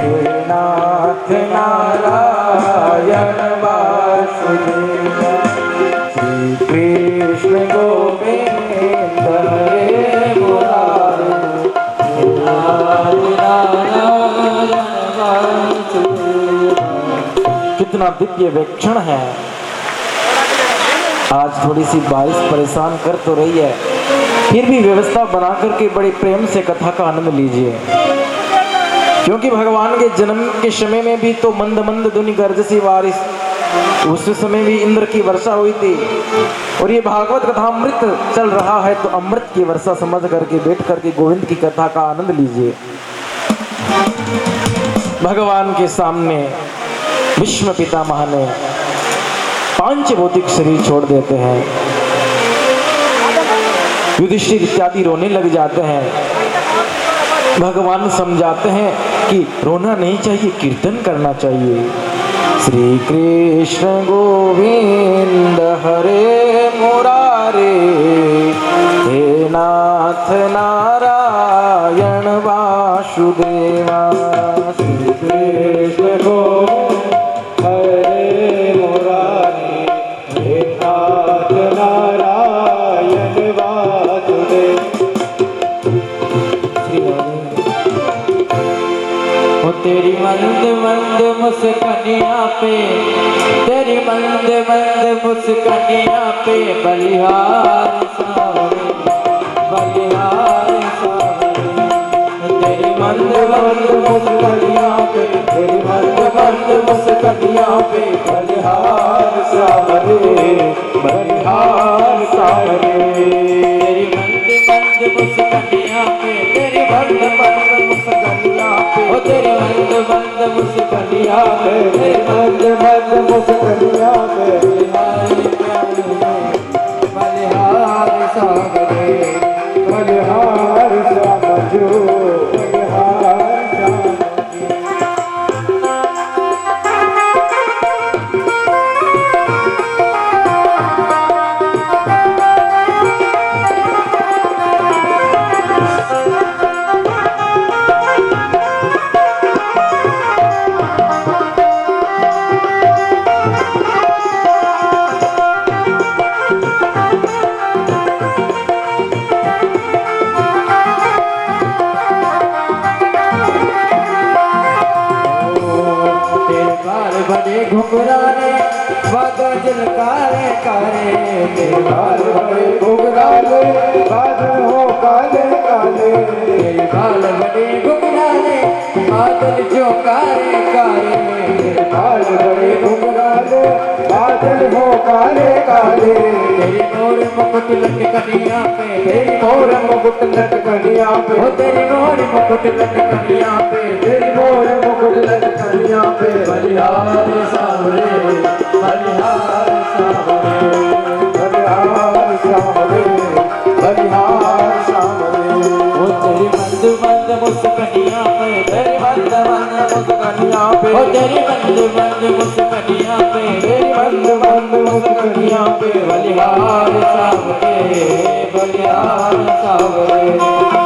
हे नाथ नारायण वासुदेव। श्री कृष्ण गोविंद हरे मुरारे, हे नाथ नारायण वासुदेव। कितना दिव्य वीक्षण है। आज थोड़ी सी बारिश परेशान कर तो रही है, फिर भी व्यवस्था बना करके बड़े प्रेम से कथा का आनंद लीजिए, क्योंकि भगवान के जन्म के समय में भी तो मंद मंद धुनि गर्ज सी बारिश, उस समय भी इंद्र की वर्षा हुई थी। और ये भागवत कथा अमृत चल रहा है, तो अमृत की वर्षा समझ करके बैठ करके गोविंद की कथा का आनंद लीजिए। भगवान के सामने भीष्म पितामह ने पांच भौतिक शरीर छोड़ देते हैं। युधिष्ठिर इत्यादि रोने लग जाते हैं। भगवान समझाते हैं कि रोना नहीं चाहिए, कीर्तन करना चाहिए। श्री कृष्ण गोविंद हरे मुरारे, हे नाथ नारायण वासुदेवा। श्री कृष्ण गोविंद हरे मुरारे, हे नाथ नारायण वासुदेव। तेरी मंद मंद मुस्कानिया पे, तेरी मंद मंद मुस्कानिया पे बलिहार सावरे, बलिहार सावरे। तेरी मंद मंद मुस्कानिया पे, तेरी मंद मंद मुस्कानिया पे बलिहार सावरे, बलिहार सावरे। तेरी मंद मंद मुस्कानिया पे, तेरी मंद मंद मुस्कानिया पे, ओ तेरी मंद मंद मुस्कानिया पे, तेरी मंद मंद मुस्कानिया पे बलिहार सावरे, बलिहार समझो, बलिहार समझो। बड़े घुघराने बादल काले काले, तेरे बाल बड़े घुघराले, बादल हो काले काले। तेरे बाल बड़े घुघराने बादल जो काले काले, तेरे बाल बड़े घुघराले, बादल हो काले काले। तेरी मोर मुकुट लटकनिया पे, तेरी मोर मुकुट लटकनिया पे, ओ तेरी मोर मुकुट लटकनिया पे, तेरी मोर मुकुट लटकनिया पे बलिहार सावरे, बलिहार सावरे। बलिहार सावरे, बलिहार सावरे। ओ तेरी मंद मंद मुस्कानिया पे, तेरी मंद मंद मुस्कानिया पे, ओ तेरी मंद मंद मुस्कानिया पे, तेरी मंद मंद मुस्कानिया पे बलिहार सावरे, बलिहार सावरे।